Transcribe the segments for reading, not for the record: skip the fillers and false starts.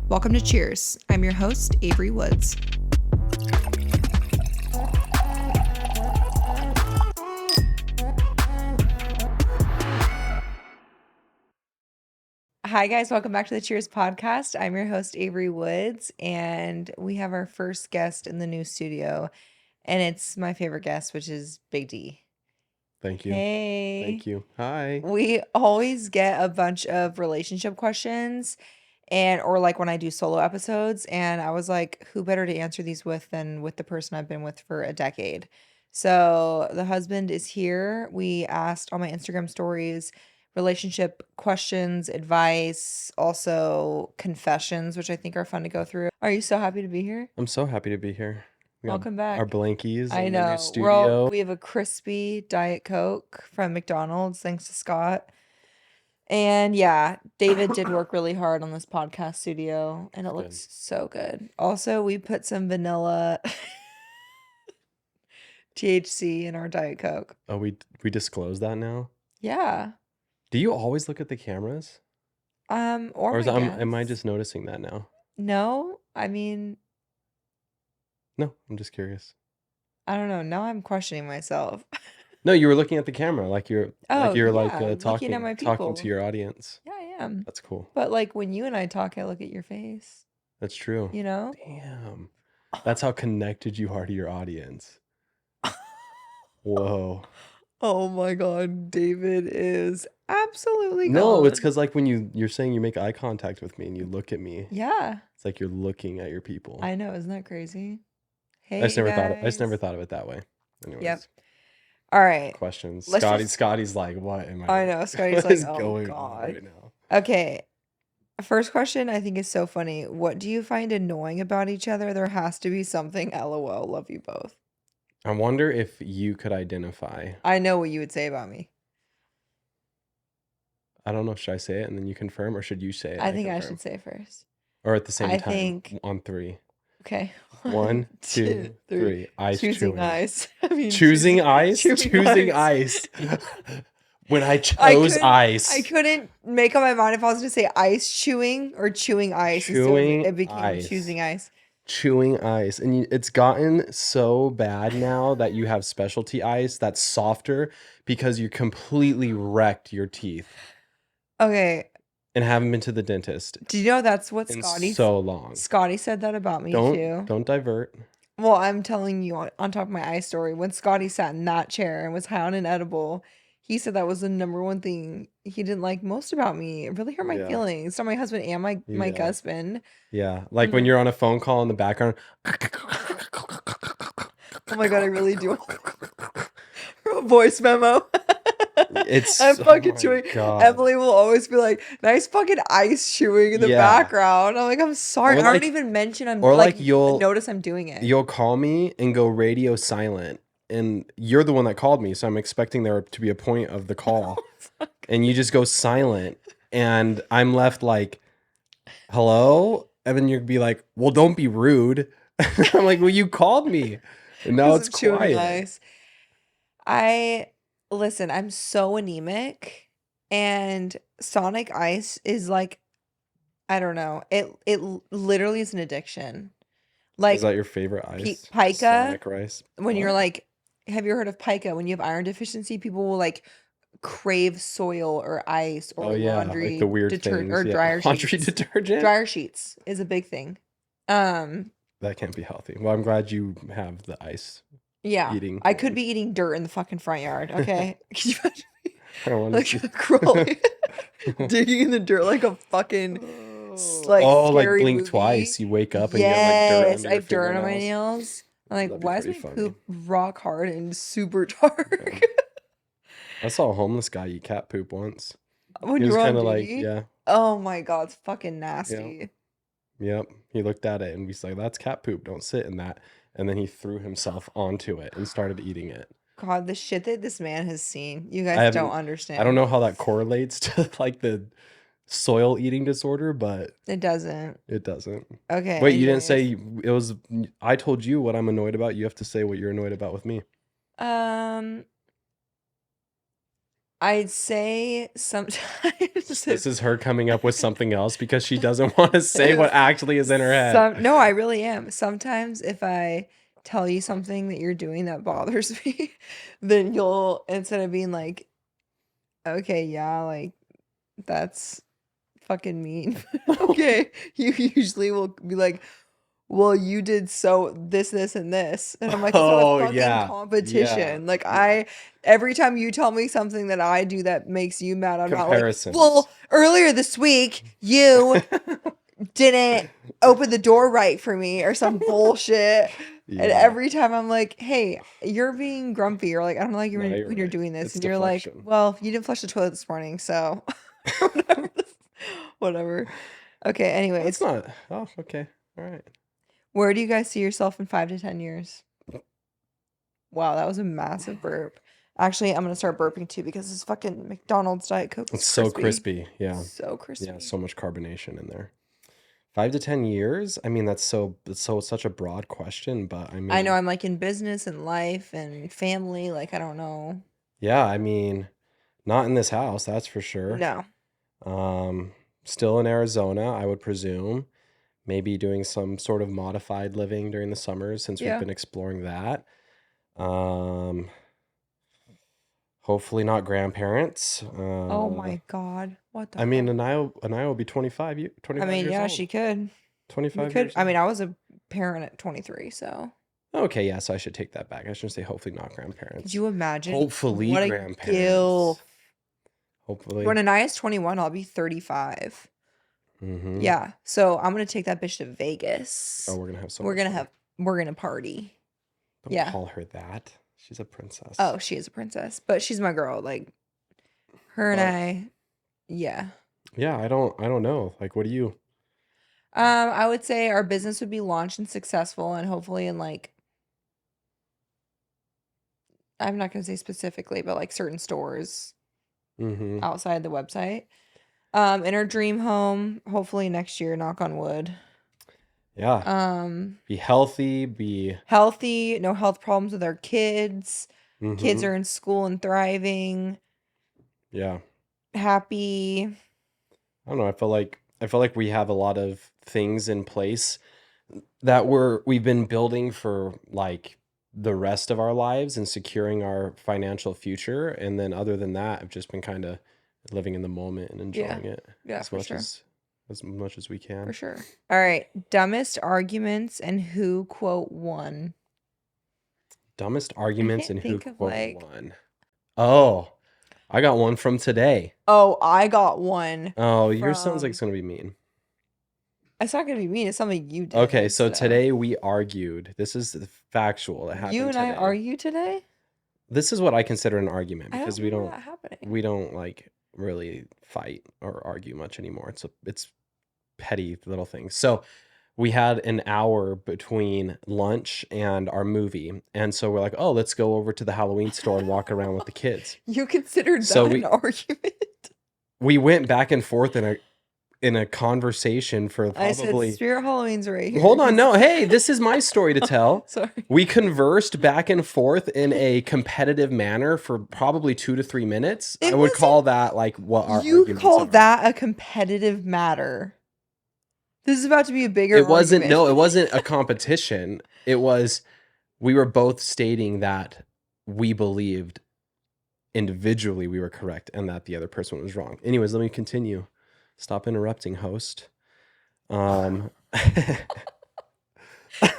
Welcome to Cheers. I'm your host, Avery Woods. Hi, guys. Welcome back to the Cheers podcast. I'm your host, Avery Woods, and we have our first guest in the new studio, and it's my favorite guest, which is Big D. Thank you. Hey. Thank you. Hi. We always get a bunch of relationship questions or like when I do solo episodes, and I was like, who better to answer these with than with the person I've been with for a decade? So the husband is here. We asked on my Instagram stories relationship questions, advice, also confessions, which I think are fun to go through. Are you so happy to be here? I'm so happy to be here. We got Welcome back. our blankies I in the new know. studio. We have a crispy Diet Coke from McDonald's, thanks to Scott. And yeah, David did work really hard on this podcast studio, and it Good. looks so good. Also, we put some vanilla THC in our Diet Coke. Oh, we disclose that now? Yeah. Do you always look at the cameras? Or Or my am I guests. just noticing that now? No, I mean, No, I'm just curious. I don't know. Now I'm questioning myself. No, you were looking at the camera like you're Oh, yeah, looking at talking my to people. your audience. Yeah, I am. That's cool. But like when you and I talk, I look at your face, That's true. you know? Damn. That's how connected you are to your audience. Whoa. Oh my God, David is absolutely No, it's gone. because like when you're saying you make eye contact with me and you look at me, Yeah, it's like you're looking at your people. I know. Isn't that crazy? I just Hey, never guys. thought of it that way. Anyways, Yep. All right. questions. Let's just. Scotty's like, what am I know. Scotty's what like, is oh going on God. right now? Okay. First question I think is so funny. What do you find annoying about each other? There has to be something. LOL. Love you both. I wonder if you could identify. I know what you would say about me. I don't know. Should I say it and then you confirm, or should you say it? I and think I confirm? should say first. Or at the same I time think. on three. Okay. 1, 2, 3. Ice Choosing chewing. ice. I mean, Choosing ice? Choosing ice. When I chose ice. I couldn't make up my mind if I was going to say ice chewing or chewing ice. Chewing it became ice. choosing ice. Chewing ice. And it's gotten so bad now that you have specialty ice that's softer because you completely wrecked your teeth Okay. and haven't been to the dentist Do you know that's what in Scotty so long. Scotty said that about me too? Don't divert. Well, I'm telling you on top of my ice story, when Scotty sat in that chair and was high on an edible, he said that was the number one thing he didn't like most about me. It really hurt my Yeah. feelings. Not my husband and my Yeah. husband. Yeah. Like when you're on a phone call in the background. Oh my God, I really do. A voice memo. It's I'm fucking my chewing. God. Emily will always be like, nice fucking ice chewing in the Yeah. background. I'm like, I'm sorry. Or I don't like- even mention I'm or like like you'll- notice I'm doing it. You'll call me and go radio silent. And you're the one that called me. So I'm expecting there to be a point of the call. And you just go silent. And I'm left like, hello? And then you'd be like, well, don't be rude. I'm like, well, you called me. And now it's chewing quiet. ice. Listen, I'm so anemic, and Sonic Ice is like, I don't know. It literally is an addiction. Like Is that your favorite ice? pica. Sonic rice. When you're like, have you heard of pica? When you have iron deficiency, people will like crave soil or ice or laundry like the weird detergent things. or dryer Laundry sheets. detergent. Dryer sheets is a big thing. That can't be healthy. Well, I'm glad you have the ice. Yeah, Eating I could one. be eating dirt in the fucking front yard. Okay, can you imagine me? I don't want to Like crawling, digging in the dirt like a fucking like like scary blink movie. twice. You wake up and Yes, you I have have dirt on my fingernails. nails. I'm like, That'd be why is my pretty funny. poop rock hard and super dark? Yeah. I saw a homeless guy eat cat poop once. When He you was were on kind of like, duty? yeah, Oh my God, it's fucking nasty. yep. He looked at it and he's like, that's cat poop. Don't sit in that. And then he threw himself onto it and started eating it. God, the shit that this man has seen, you I guys haven't- don't understand. I don't know how that correlates to like the soil eating disorder, but It doesn't. it doesn't. Okay. Wait, you didn't anyways. say it was. I told you what I'm annoyed about. You have to say what you're annoyed about with me. I'd say sometimes This is her coming up with something else because she doesn't want to say what actually is in her head. No, I really am. Sometimes if I tell you something that you're doing that bothers me, then you'll, instead of being like, okay, yeah, like that's fucking mean. Okay, you usually will be like, well, you did so this, and this. And I'm like, it's not a Oh fucking yeah. Yeah. competition. Like every time you tell me something that I do that makes you mad, I'm not like, Comparisons. well, earlier this week, you didn't open the door right for me or some bullshit. And Yeah. every time I'm like, hey, you're being grumpy, or like, I don't like you No, you're when you're right. doing this. It's And you're like, deflection. well, you didn't flush the toilet this morning, so whatever. Whatever. Okay, That's anyways, not. Oh, okay. All right. where do you guys see yourself in 5 to 10 years? Wow, that was a massive burp. Actually, I'm gonna start burping too because this fucking McDonald's Diet Coke is It's so crispy. crispy. Yeah. So Yeah. crispy. So much carbonation in there. 5 to 10 years. I mean, that's such a broad question, but I I know mean, I'm like in business and life and family. Like, I don't know. yeah. I mean, not in this house, that's for sure. No. Um, Still in Arizona, I would presume. Maybe doing some sort of modified living during the summers since we've Yeah. been exploring that. Um, Hopefully not grandparents. Oh my God. What the I mean, fuck? Anaya will be 25 Yeah, years she old. could. We 25 could. years I mean, old. I was a parent at 23, so Okay, yeah, so I should take that back. I shouldn't say hopefully not could grandparents. you imagine Hopefully what a grandparents. gilf? Hopefully. When Anaya's 21, I'll be 35. Mm-hmm. Yeah. So I'm gonna take that bitch to Oh, Vegas. we're gonna have so We're much gonna fun. we're gonna party. Don't Yeah. call her that. She's a princess. Oh, she is a princess, but she's my girl. Like her and But I, yeah. yeah, I don't know. Like, what do you? I would say our business would be launched and successful, and hopefully in like, I'm not gonna say specifically, but like certain stores Mm-hmm. outside the website. In our dream home, hopefully next year, knock on wood. Yeah. Be healthy. Be. Healthy, no health problems with our kids. Kids Mm-hmm. are in school and thriving, Yeah. happy. I don't know. I feel like we have a lot of things in place that we've been building for like the rest of our lives and securing our financial future. And then other than that, I've just been kind of living in the moment and Yeah. enjoying it Yeah, as for much sure. as we For can. sure. All right. Dumbest arguments and who quote won. Dumbest I arguments can't and who think of quote like. won. Oh, I got one from today. Oh, I got one Oh, yours sounds like from. it's gonna be mean. It's not gonna be mean. It's something you did. Okay, so today we argued. This is factual. It You happened and I today. argue today? This is what I consider an argument I because don't remember that happening. we don't like really fight or argue much anymore. It's petty little things. So we had an hour between lunch and our movie, and so we're like, oh, let's go over to the Halloween store and walk around with the kids. You considered that So an argument? we went back and forth in a conversation for I said probably. Spirit Halloween's right here. Hold on, no, hey, this is my story to tell. Sorry. We conversed back and forth in a competitive manner for probably 2 to 3 minutes. I would call that like what our You arguments call are. that a competitive matter? This is about to be a bigger It wasn't. argument. No, it wasn't a competition. It was we were both stating that we believed individually we were correct and that the other person was wrong. Anyways, let me continue. Stop interrupting, host.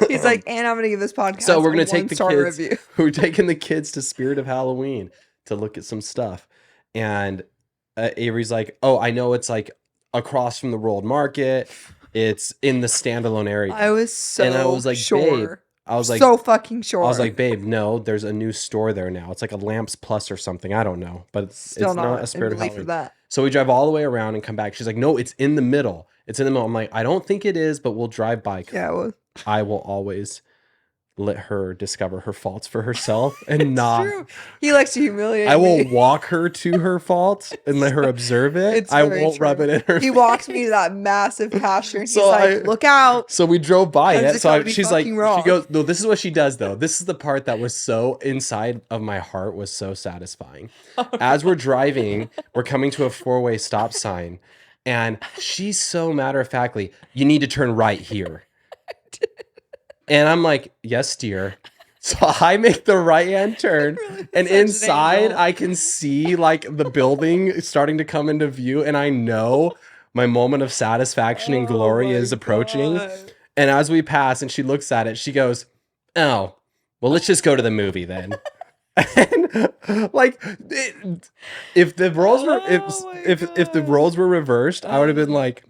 He's like, and I'm gonna give this podcast. So we're a gonna take the 1-star kids. review. We're taking the kids to Spirit of Halloween to look at some stuff, and Avery's like, "Oh, I know it's like across from the World Market. It's in the standalone area." I was so and I was like, sure. "Babe," I was like, so fucking sure. I was like, "Babe, no, there's a new store there now. It's like a Lamps Plus or something. I don't know, but Still it's not a Spirit of belief Halloween." that. So we drive all the way around and come back. She's like, "No, it's in the middle. It's in the middle." I'm like, "I don't think it is, but we'll drive by." Yeah, it was. I will always let her discover her faults for herself and It's not. true. He likes to I humiliate will me. walk her to her faults and let her So, observe it. it's I very won't rub true. it in her He walks me to face. that massive pasture and he's So like, look out. we drove by Times it. to come be She's like, fucking she wrong. goes, no, this is what she does though. This is the part that was so inside of my heart was so satisfying. Oh, As no. we're driving, we're coming to a 4-way stop sign, and she's so matter of factly, you need to turn right here. And I'm like, yes, dear. So I make the right hand turn, Really and such an inside angel. I can see like the building starting to come into view, and I know my moment of satisfaction and Oh glory my is approaching. God. And as we pass and she looks at it, she goes, "Oh, well, let's just go to the movie then." And like if the roles were Oh my if the God. roles were reversed, I would have been Uh, like,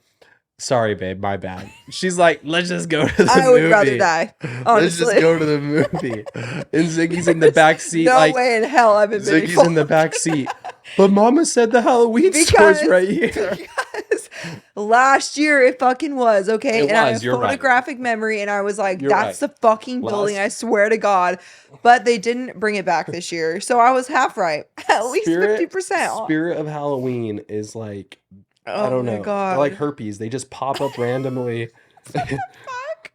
sorry, babe, my bad. She's like, let's just go to the I would rather movie. die, Let's just honestly. go to the movie. And Ziggy's in the There's back seat, no like way in hell I've been Ziggy's in the manifolded. back seat. But Mama said the Halloween store's Because right here. because last year it fucking was, okay? It And I was. have You're right. photographic memory and I was like, You're right. that's the fucking building, I swear to God. But they didn't bring it back this year. So I was half right. At least 50% off. Spirit of Halloween is like, I Oh don't my know. They're like God. herpes. They just pop up randomly Fuck.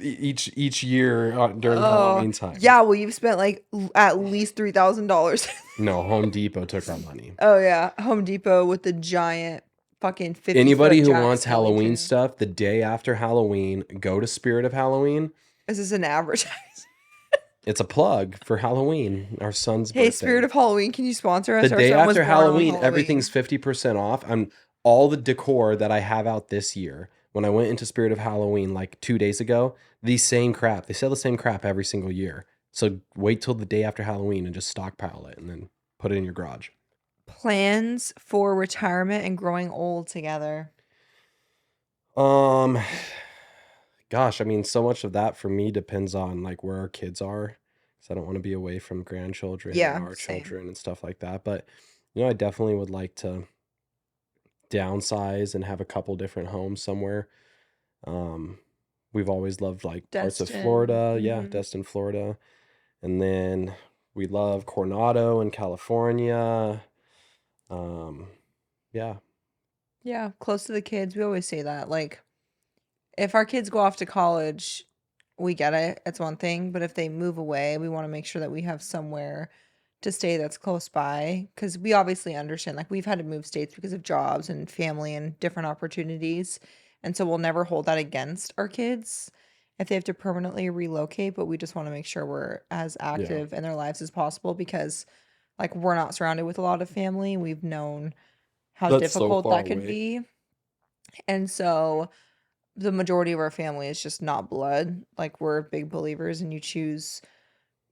each year during Oh, Halloween time. yeah, well, you've spent like at least $3,000. No, Home Depot took our money. Oh yeah, Home Depot with the giant fucking 50-foot Anybody who Jack wants Halloween Skellington. stuff the day after Halloween, go to Spirit of Halloween. Is this an advertisement? It's a plug for Halloween, our son's Hey, Spirit birthday. of Halloween, can you sponsor The us? Our day son was after born on Halloween, Halloween. everything's 50% off on all the decor that I have out this year. When I went into Spirit of Halloween like 2 days ago, the same crap. They sell the same crap every single year. So wait till the day after Halloween and just stockpile it and then put it in your garage. Plans for retirement and growing old together. Um, gosh, I mean, so much of that for me depends on like where our kids are. Because I don't want to be away from grandchildren and Yeah, our same. children and stuff like that. But I definitely would like to downsize and have a couple different homes somewhere. Um, we've always loved like parts of Destin. Florida. Yeah, Hmm. Destin, Florida. And then we love Coronado in California. Um, yeah. Yeah, close to the kids. We always say that. Like, if our kids go off to college, we get it. It's one thing. But if they move away, we want to make sure that we have somewhere to stay that's close by. Because we obviously understand, like, we've had to move states because of jobs and family and different opportunities. And so we'll never hold that against our kids if they have to permanently relocate. But we just want to make sure we're as Yeah. active in their lives as possible because, like, we're not surrounded with a lot of family. We've known how That's so difficult far that could away. be. And so the majority of our family is just not blood. Like we're big believers and you choose,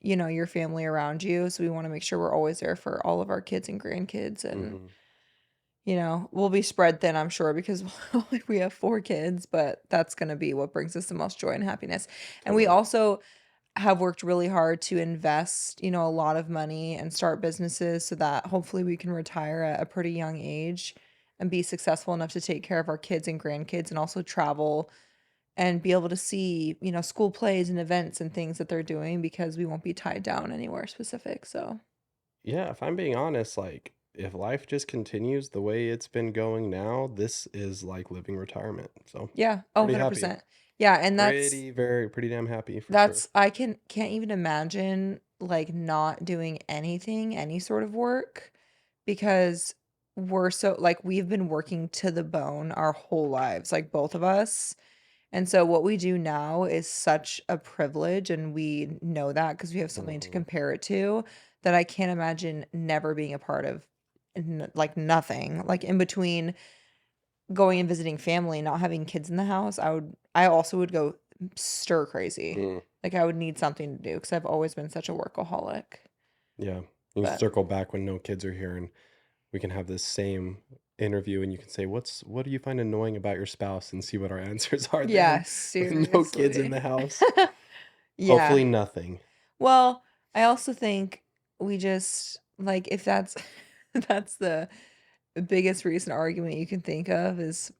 your family around you. So we want to make sure we're always there for all of our kids and grandkids and Hmm. we'll be spread thin, I'm sure, because we have 4 kids, but that's going to be what brings us the most joy and happiness. And we Totally. also have worked really hard to invest, a lot of money and start businesses so that hopefully we can retire at a pretty young age and be successful enough to take care of our kids and grandkids and also travel and be able to see, school plays and events and things that they're doing because we won't be tied down anywhere specific. So, Yeah, if I'm being honest, like if life just continues the way it's been going now, this is like living retirement. So yeah, oh, pretty happy. 100%. Yeah, and Pretty damn happy for sure. that's I can't even imagine like not doing anything, any sort of work because we're so like we've been working to the bone our whole lives, like both of us. And so what we do now is such a privilege and we know that because we have something to Hmm. compare it to that I can't imagine never being a part of like nothing. Like in between going and visiting family, not having kids in the house, I also would go stir crazy. Mm, Like I would need something to do because I've always been such a workaholic. yeah. You can But circle back when no kids are here and we can have this same interview and you can say, what do you find annoying about your spouse and see what our answers are yeah, then with no kids in seriously. the house. Yeah. Hopefully nothing. Well, I also think we just like if that's that's the biggest recent argument you can think of is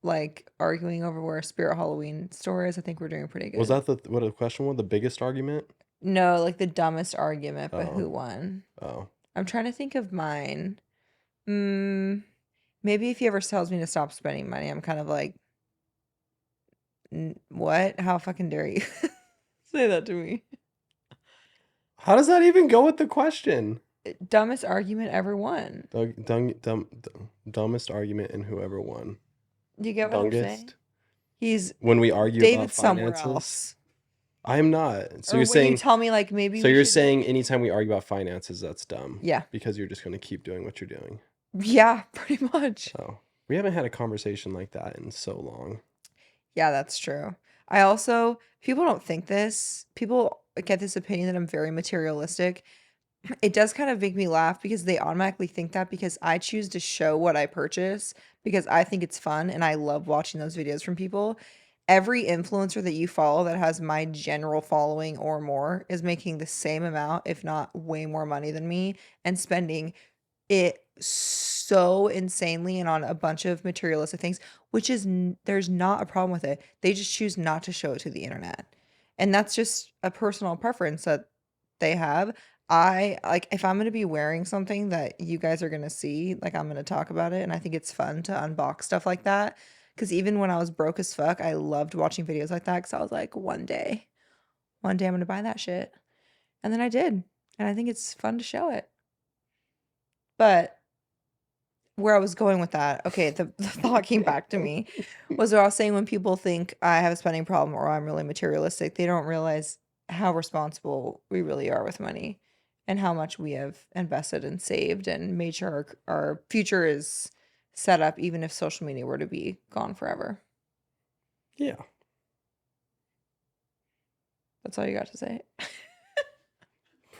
like arguing over where Spirit Halloween store is. I think we're doing pretty Was good. that what the question was? The biggest argument? No, like the dumbest argument, but Oh, who won? oh. I'm trying to think of mine. Mm, maybe if he ever tells me to stop spending money, I'm kind of like, what? How fucking dare you say that to me? How does that even go with the question? Dumbest argument ever won. Dumbest argument and whoever won. Do you get what I'm saying? Dungest? He's When we argue about David's somewhere finances? else. I am not. Or when you tell me like maybe So we you're should saying anytime we argue about finances, that's dumb Yeah. because you're just going to keep doing what you're doing. Yeah, pretty much. Oh, we haven't had a conversation like that in so long. Yeah, that's true. I also people don't think this. People get this opinion that I'm very materialistic. It does kind of make me laugh because they automatically think that because I choose to show what I purchase because I think it's fun and I love watching those videos from people. Every influencer that you follow that has my general following or more is making the same amount, if not way more money than me, and spending it so insanely and on a bunch of materialistic things, which is there's not a problem with it. They just choose not to show it to the internet. And that's just a personal preference that they have. I like if I'm going to be wearing something that you guys are going to see, like I'm going to talk about it and I think it's fun to unbox stuff like that cuz even when I was broke as fuck, I loved watching videos like that cuz I was like one day I'm going to buy that shit. And then I did. And I think it's fun to show it. But where I was going with that, okay, the thought came back to me was what I was saying when people think I have a spending problem or I'm really materialistic, they don't realize how responsible we really are with money and how much we have invested and saved and made sure our future is set up even if social media were to be gone forever. Yeah. That's all you got to say.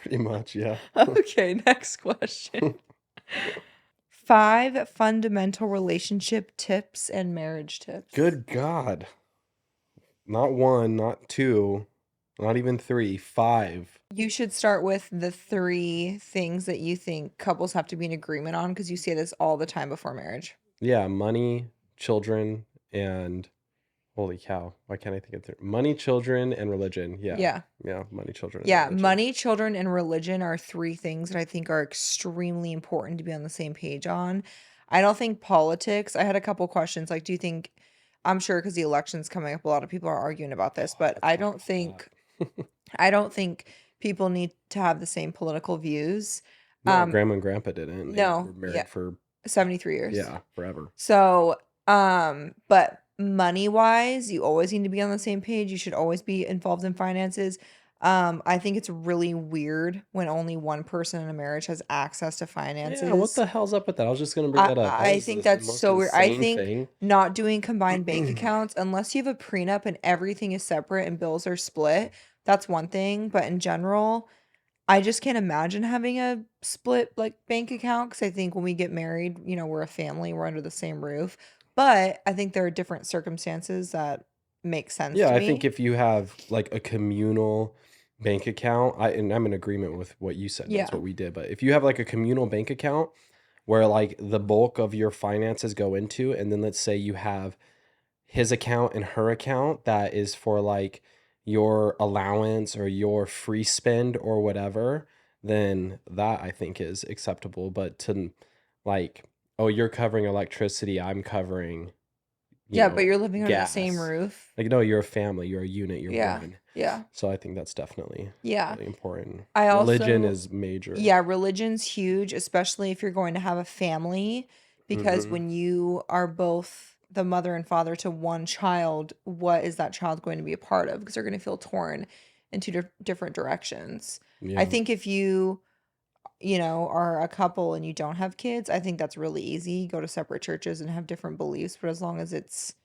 Pretty much, yeah. Okay, next question. 5 fundamental relationship tips and marriage tips. Good God. Not 1, not 2, not even 3, 5. You should start with the 3 things that you think couples have to be in agreement on because you say this all the time before marriage. Yeah, money, children, and holy cow, why can't I think of money, children, and religion. Yeah. Yeah. Yeah, money, children, and Yeah, religion. money, children, and religion are 3 things that I think are extremely important to be on the same page on. I don't think politics I had a couple questions, like, do you think I'm sure because the election's coming up, a lot of people are arguing about this, but Let's talk about that. I don't think people need to have the same political views. No, grandma and grandpa didn't. They were No, yeah, married for 73 years. yeah, forever. So, but money-wise, you always need to be on the same page. You should always be involved in finances. I think it's really weird when only one person in a marriage has access to Yeah, what finances. the hell's up with that? I was just gonna bring that up. That I is think the that's most so weird. I insane think thing. not doing combined bank accounts, unless you have a prenup and everything is separate and bills are split, that's one thing. But in general, I just can't imagine having a split like bank account because I think when we get married, you know, we're a family, we're under the same roof. But I think there are different circumstances that make sense Yeah, to I think me. if you have like a communal bank account, and I'm in agreement with what you said. That's Yeah. what we did. But if you have like a communal bank account where like the bulk of your finances go into, and then let's say you have his account and her account that is for like your allowance or your free spend or whatever, then that I think is acceptable. But to like, oh, you're covering electricity, I'm covering, Yeah, but you're living under the same gas. roof. Like, no, you're a family, you're a unit, you're Yeah. one. Yeah. So I think that's definitely Yeah. really important. I Religion also is major. Yeah, religion's huge, especially if you're going to have a family, because Mhm. when you are both the mother and father to one child, what is that child going to be a part of? Because they're going to feel torn in 2 different directions. I Yeah. think if you know, are a couple and you don't have kids, I think that's really easy. Go to separate churches and have different beliefs, but as long as it's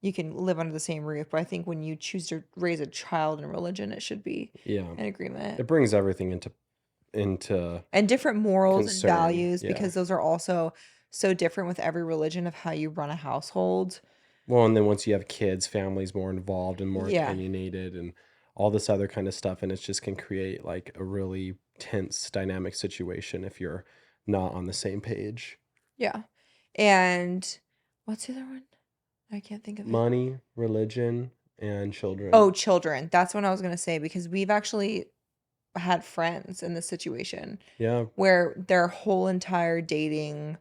you can live under the same roof. But I think when you choose to raise a child in religion, it should be Yeah. an agreement. It brings everything into And different morals and concern. values Yeah. because those are also so different with every religion of how you run a household. Well, and then once you have kids, family's more involved and more Yeah. opinionated and all this other kind of stuff. And it just can create like a really tense dynamic situation if you're not on the same page. Yeah. And what's the other one? I can't think of it. Money, religion, and children. Oh, children. That's what I was gonna say because we've actually had friends in this situation Yeah. where their whole entire dating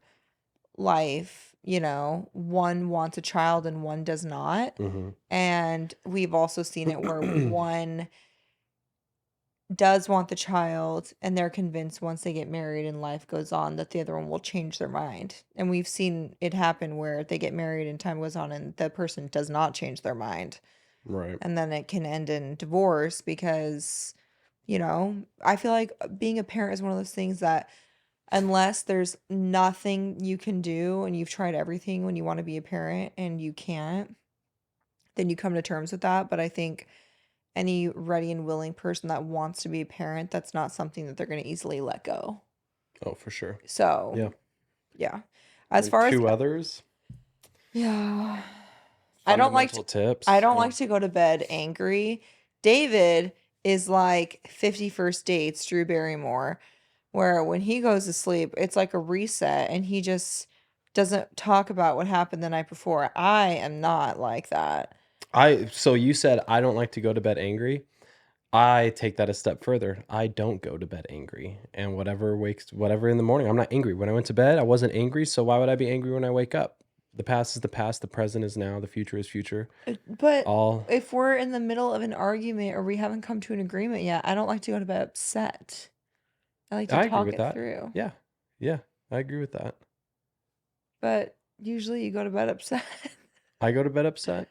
life, one wants a child and one does not. Mm-hmm. And we've also seen it where one does want the child and they're convinced once they get married and life goes on that the other one will change their mind. And we've seen it happen where they get married and time goes on and the person does not change their mind. Right. And then it can end in divorce because, I feel like being a parent is one of those things that unless there's nothing you can do and you've tried everything when you want to be a parent and you can't, then you come to terms with that. But I think any ready and willing person that wants to be a parent, that's not something that they're going to easily let go. Oh, for sure. So, Yeah. yeah. As And far as two others. yeah, Fundamental tips. I don't like to go to bed angry. David is like 50 First Dates, Drew Barrymore, where when he goes to sleep, it's like a reset and he just doesn't talk about what happened the night before. I am not like that. So you said I don't like to go to bed angry. I take that a step further. I don't go to bed angry. And whatever in the morning, I'm not angry. When I went to bed, I wasn't angry. So why would I be angry when I wake up? The past is the past. The present is now. The future is future. But All. if we're in the middle of an argument or we haven't come to an agreement yet, I don't like to go to bed upset. I like to I agree talk with it that. through. Yeah. Yeah. I agree with that. But usually you go to bed upset. I go to bed upset.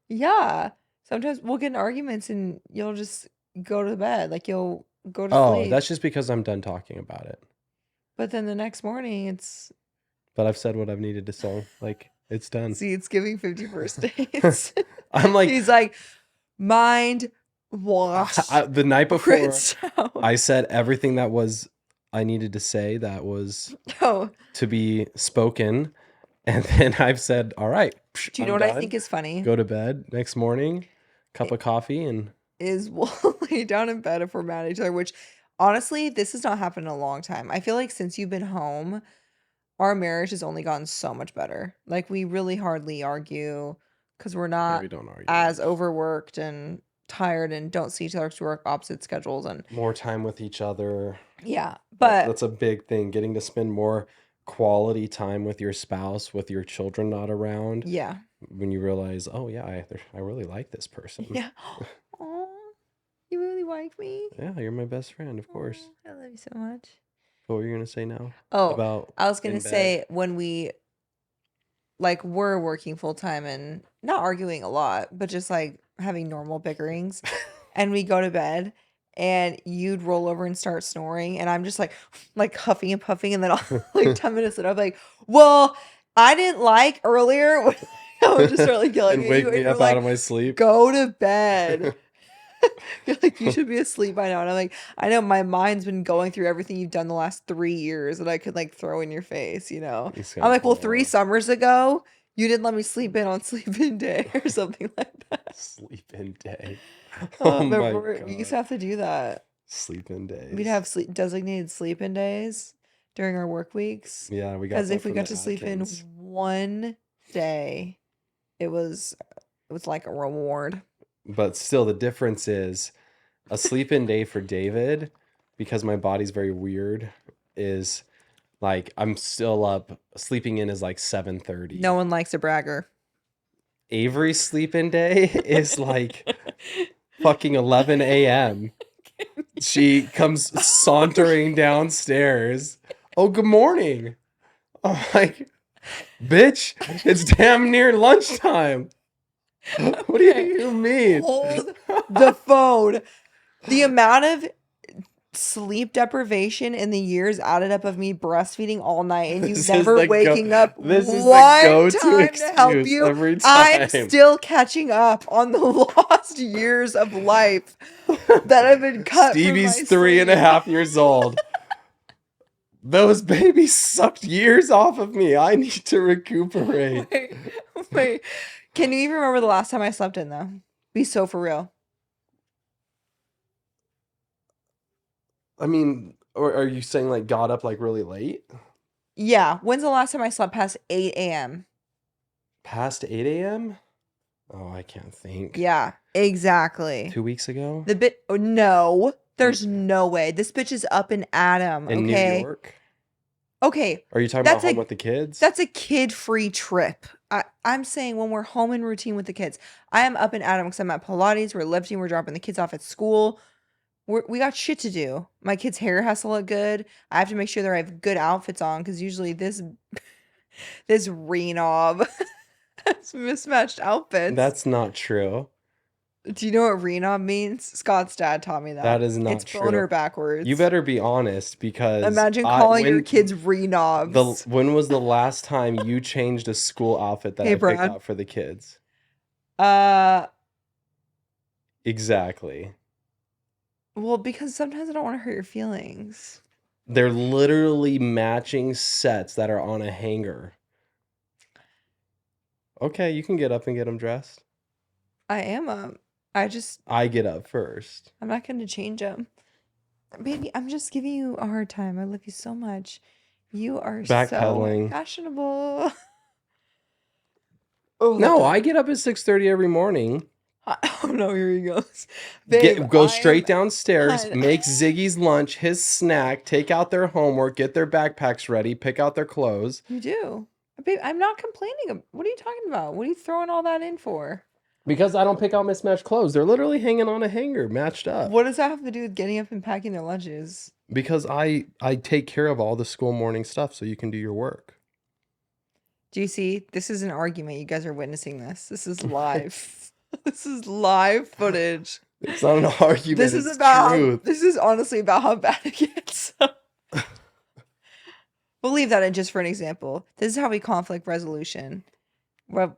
Yeah. Sometimes we'll get in arguments and you'll just go to bed. Like you'll go to Oh, sleep. that's just because I'm done talking about it. But then the next morning it's But I've said what I've needed to say. Like, it's done. see, it's giving 51st dates. I'm like, He's like, mind washed. the night before, Rinsed out. I said everything that was I needed to say that was Oh, to be spoken. And then I've said, all right, do you know I'm what I done. think is funny? Go to bed next morning, cup of coffee, and Is we'll lay down in bed if we're mad at each other, which honestly, this has not happened in a long time. I feel like since you've been home, our marriage has only gotten so much better. Like we really hardly argue because we're not we don't argue as much. overworked and tired and don't see each other because we work opposite schedules and More time with each other. yeah. But That's a big thing. Getting to spend more quality time with your spouse, with your children not around. yeah. When you realize, oh yeah, I really like this person. Yeah. Oh, you really like me? Yeah, you're my best friend, of course. Aw, I love you so much. What were you gonna say now? Oh, About I was gonna in bed? say when we're working full time and not arguing a lot, but just like having normal bickerings, and we go to bed and you'd roll over and start snoring, and I'm just like huffing and puffing, and then I'll like 10 minutes later, I'm like, well, I didn't like earlier. When I would just start like yelling And at wake you, and me you're up like, out of my sleep. go to bed. You're like, you should be asleep by now. And I'm like, I know my mind's been going through everything you've done the last 3 years that I could like throw in your face, It's I'm gonna like, well, fall 3 summers ago, you didn't let me sleep in on sleep in day or something like that. Sleep in day. Oh my Remember, we used to god. have to do that. Sleep in We'd days. have designated sleep in days during our work weeks. Yeah, we got Because that if we from got the to sleep in Atkins. one day, it was like a reward. But still, the difference is a sleep in day for David, because my body's very weird, is like I'm still up. Sleeping in is like 7:30. No one likes a bragger. Avery's sleep in day is like fucking 11 a.m. She comes sauntering downstairs. Oh, good morning. I'm like, bitch, it's damn near lunchtime. What do you mean? Hold the phone. The amount of sleep deprivation in the years added up of me breastfeeding all night and you This is never the waking up this is the one go-to time to help excuse you. every I'm time. still catching up on the lost years of life that have been cut Stevie's from my 3.5 years old. Those babies sucked years off of me. I need to recuperate. Wait. Can you even remember the last time I slept in though? Be so for real. I mean, or are you saying like got up like really late? Yeah. When's the last time I slept past 8 a.m.? Past 8 a.m.? Oh, I can't think. Yeah, exactly. 2 weeks ago? No, there's no way. This bitch is up and Adam, In New okay? York? Okay, Are you talking about that's home a with the kids? that's a kid-free trip. I'm saying when we're home in routine with the kids. I am up and Adam because I'm at Pilates, we're lifting, we're dropping the kids off at school. We got shit to do. My kid's hair has to look good. I have to make sure that I have good outfits on because usually this Renob has mismatched outfits. That's not true. Do you know what Renob means? Scott's dad taught me that. That is not It's true. boner backwards. You better be honest because Imagine calling your kids Renobs. when was the last time you changed a school outfit that Hey, I picked Brad. out for the kids? Exactly. Well, because sometimes I don't want to hurt your feelings. They're literally matching sets that are on a hanger. Okay, you can get up and get them dressed. I am I get up first. I'm not going to change them. Baby, I'm just giving you a hard time. I love you so much. You are so Backpedaling. fashionable. Oh, No, I get up at 6:30 every morning. Oh no, here he goes. Babe, Go straight downstairs, Hun. make Ziggy's lunch, his snack, take out their homework, get their backpacks ready, pick out their clothes. You do. Babe, I'm not complaining. What are you talking about? What are you throwing all that in for? Because I don't pick out mismatched clothes. They're literally hanging on a hanger, matched up. What does that have to do with getting up and packing their lunches? Because I take care of all the school morning stuff so you can do your work. Do you see? This is an argument. You guys are witnessing this. This is live. This is live footage. It's not an argument. This is it's about truth. this is honestly about how bad it gets. We'll leave that in just for an example. This is how we conflict resolution. What?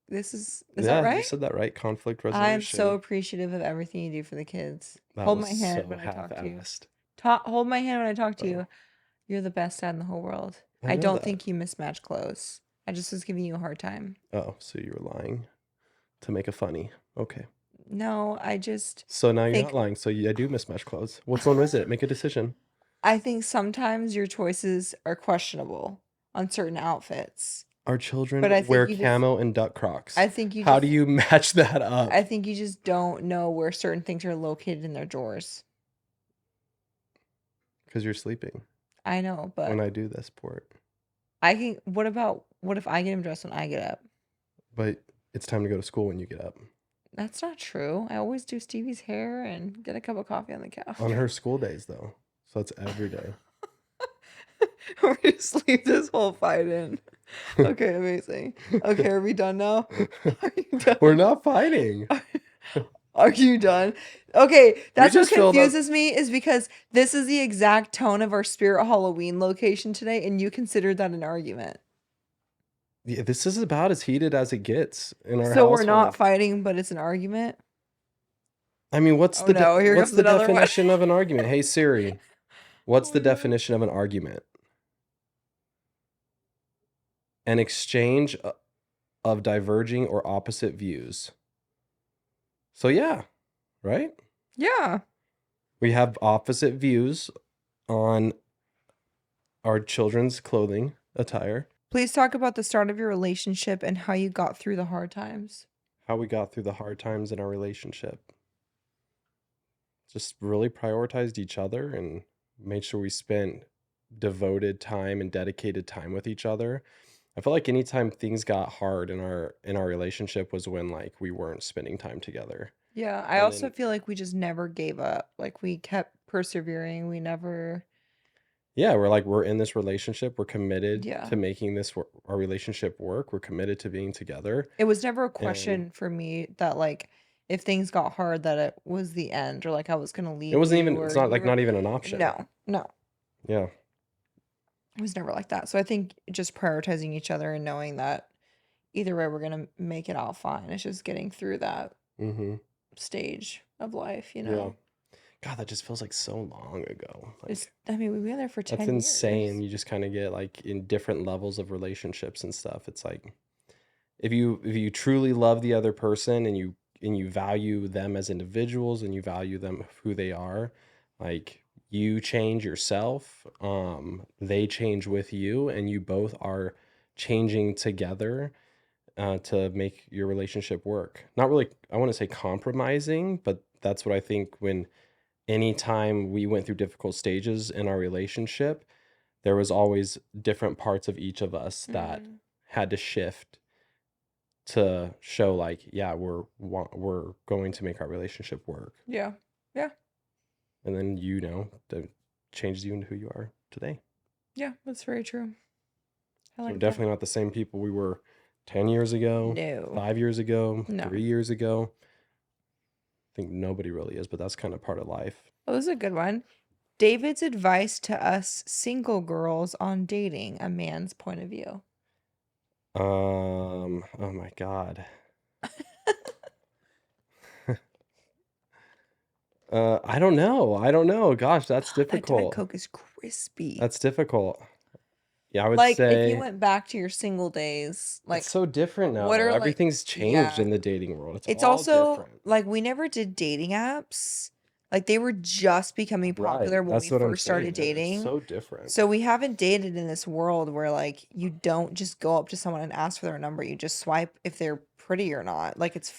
Is that right? You said that right. Conflict resolution. I'm so appreciative of everything you do for the kids. That Hold was my hand so when I talk to you. half-assed. Hold my hand when I talk to Oh. you. You're the best dad in the whole world. I I know don't that. think you mismatch clothes. I just was giving you a hard time. Oh, so you were lying to make a funny. Okay. No, I just So now you're think not lying. So I do mismatch clothes. Which one is it? Make a decision. I think sometimes your choices are questionable on certain outfits. Our children But I think wear you just- camo and duck Crocs. I think you How just, do you match that up? I think you just don't know where certain things are located in their drawers. Because you're sleeping I know, but when I do this sport. what if I get him dressed when I get up? But it's time to go to school when you get up. That's not true. I always do Stevie's hair and get a cup of coffee on the couch. On her school days, though. So it's every day. We're just leave this whole fight in. Okay, amazing. Okay, are we done now? Are you done? We're not fighting. Are you done? Okay, that's what just filled up- confuses me is because this is the exact tone of our Spirit Halloween location today, and you considered that an argument. Yeah, this is about as heated as it gets in our So we're not household. fighting, but it's an argument. I mean, what's Oh the no, here what's comes the another one. definition of an argument? Hey Siri, what's Oh the no. definition of an argument? An exchange of diverging or opposite views. So yeah, right? Yeah. We have opposite views on our children's clothing attire, Please talk about the start of your relationship and how you got through the hard times. how we got through the hard times in our relationship. Just really prioritized each other and made sure we spent devoted time and dedicated time with each other. I feel like anytime things got hard in our relationship was when like we weren't spending time together. Yeah, I And also then- feel like we just never gave up. Like we kept persevering. We never. Yeah, we're in this relationship. We're committed Yeah. to making our relationship work. We're committed to being together. It was never a question for me that like if things got hard that it was the end or like I was gonna leave. It wasn't you even or it's not you like were- not even an option. No. Yeah. It was never like that. So I think just prioritizing each other and knowing that either way we're gonna make it out fine. It's just getting through that Mm-hmm. stage of life, you Yeah. know. God, that just feels like so long ago. Like I mean, we've been there for 10 that's years. insane. You just kind of get like in different levels of relationships and stuff. It's like if you truly love the other person and you value them as individuals and you value them who they are, like you change yourself, they change with you, and you both are changing together. to make your relationship work. Not really, I want to say compromising, but that's what I think when anytime we went through difficult stages in our relationship, there was always different parts of each of us that Mm, had to shift to show like, yeah, we're going to make our relationship work. yeah. Yeah. And then that changes you into who you are today. Yeah. That's very true. I So we're like that. definitely not the same people we were 10 years ago, No. 5 years ago, No. 3 years ago. I think nobody really is, but that's kind of part of life. Oh, this is a good one. David's advice to us single girls on dating, a man's point of view. Oh my God. I don't know. I don't know. Gosh, that's That Diet difficult. Coke is crispy. That's difficult. Yeah, I would Like, if you say went back to your single days, it's like, so different now, what though. are like, Everything's changed yeah. in the dating world. It's It's all also different. like we never did dating apps. Like, they were just becoming Right. popular when we That's what I'm first started saying. It's dating. so different. So we haven't dated in this world where like you don't just go up to someone and ask for their number. You just swipe if they're pretty or not. Like, it's Yeah.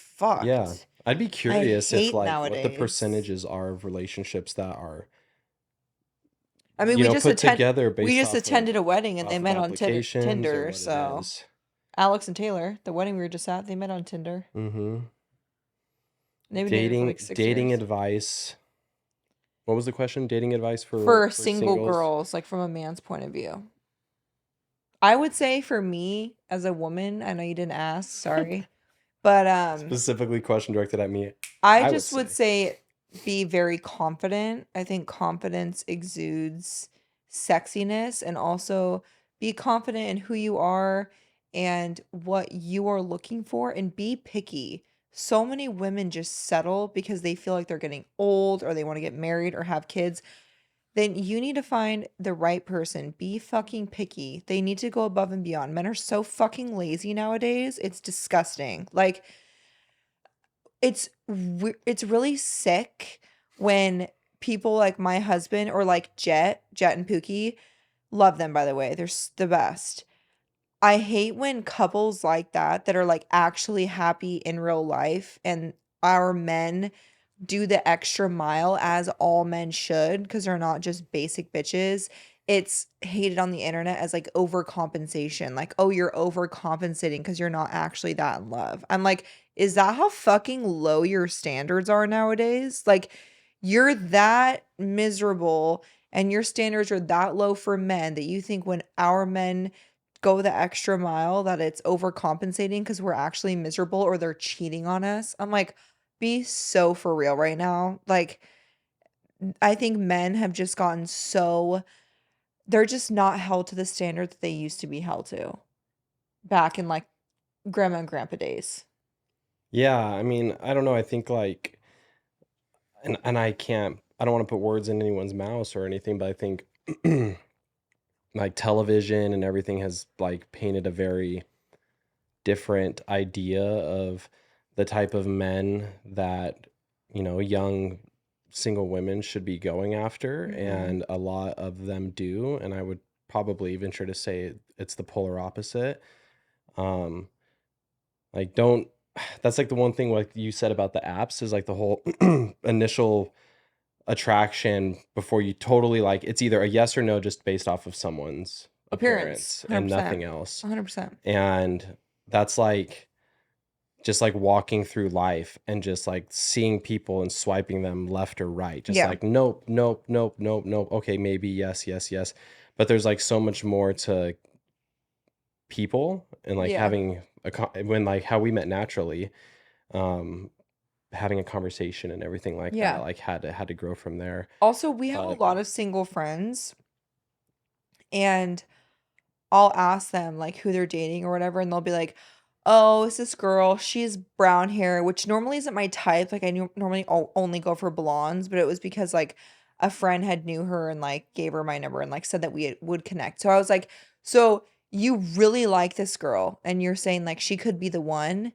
fucked. I'd be I curious if hate like what the nowadays. percentages are of relationships that are, I mean, we just put attend together we based just attended a wedding and they off of met on applications or Tinder. what it So is. Alex and Taylor, the wedding we were just at, they met on Tinder. Mm-hmm. They've been dating for Dating like 6 years. advice. What was the question? Dating advice For for single singles? girls, like from a man's point of view. I would say for me as a woman, I know you didn't ask, sorry. But Specifically question directed at me. I I would just would say. say be very confident. I think confidence exudes sexiness, and also be confident in who you are and what you are looking for, and be picky. So many women just settle because they feel like they're getting old or they want to get married or have kids. Then you need to find the right person. Be fucking picky. They need to go above and beyond. Men are so fucking lazy nowadays. It's disgusting. Like, it's really sick when people like my husband or like Jet and Pookie, love them by the way. They're the best. I hate when couples like that are like actually happy in real life and our men do the extra mile as all men should because they're not just basic bitches. It's hated on the internet as like overcompensation. Like, oh, you're overcompensating because you're not actually that in love. I'm like, is that how fucking low your standards are nowadays? Like, you're that miserable and your standards are that low for men that you think when our men go the extra mile that it's overcompensating because we're actually miserable or they're cheating on us. I'm like, be so for real right now. Like, I think men have just gotten so they're just not held to the standard that they used to be held to back in like grandma and grandpa days. Yeah, I mean, I don't know. I think like, and I don't want to put words in anyone's mouth or anything, but I think like television and everything has like painted a very different idea of the type of men that, young single women should be going after, Mhm. and a lot of them do, and I would probably venture to say it's the polar opposite. Um, like don't that's like the one thing like you said about the apps is like the whole initial attraction before you totally like it's either a yes or no just based off of someone's Appearance, appearance and 100%. nothing else. 100%. And that's like just like walking through life and just like seeing people and swiping them left or right. Just Yeah. like, nope, nope, nope, nope, nope. Okay, maybe yes, yes, yes. But there's like so much more to people and like Yeah. having when like how we met naturally, um, having a conversation and everything like that, Yeah. like had to grow from there. Also, we have a But lot of single friends and I'll ask them like who they're dating or whatever, and they'll be like, "Oh, it's this girl. She's brown hair," which normally isn't my type. Like, I normally only go for blondes, but it was because like a friend had knew her and like gave her my number and like said that would connect. So I was like, "So you really like this girl, and you're saying like she could be the one,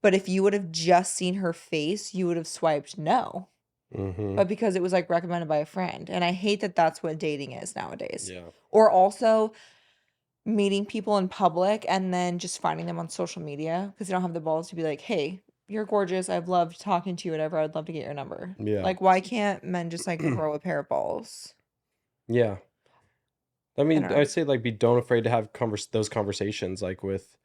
but if you would have just seen her face, you would have swiped no." mm-hmm. But because it was like recommended by a friend, and I hate that that's what dating is nowadays. Yeah. Or also meeting people in public and then just finding them on social media because they don't have the balls to be like, "Hey, you're gorgeous. I've loved talking to you, whatever. I'd love to get your number." Yeah. Like, why can't men just like throw a pair of balls? Yeah. I I mean, don't know. I'd say like be don't afraid to have those conversations like with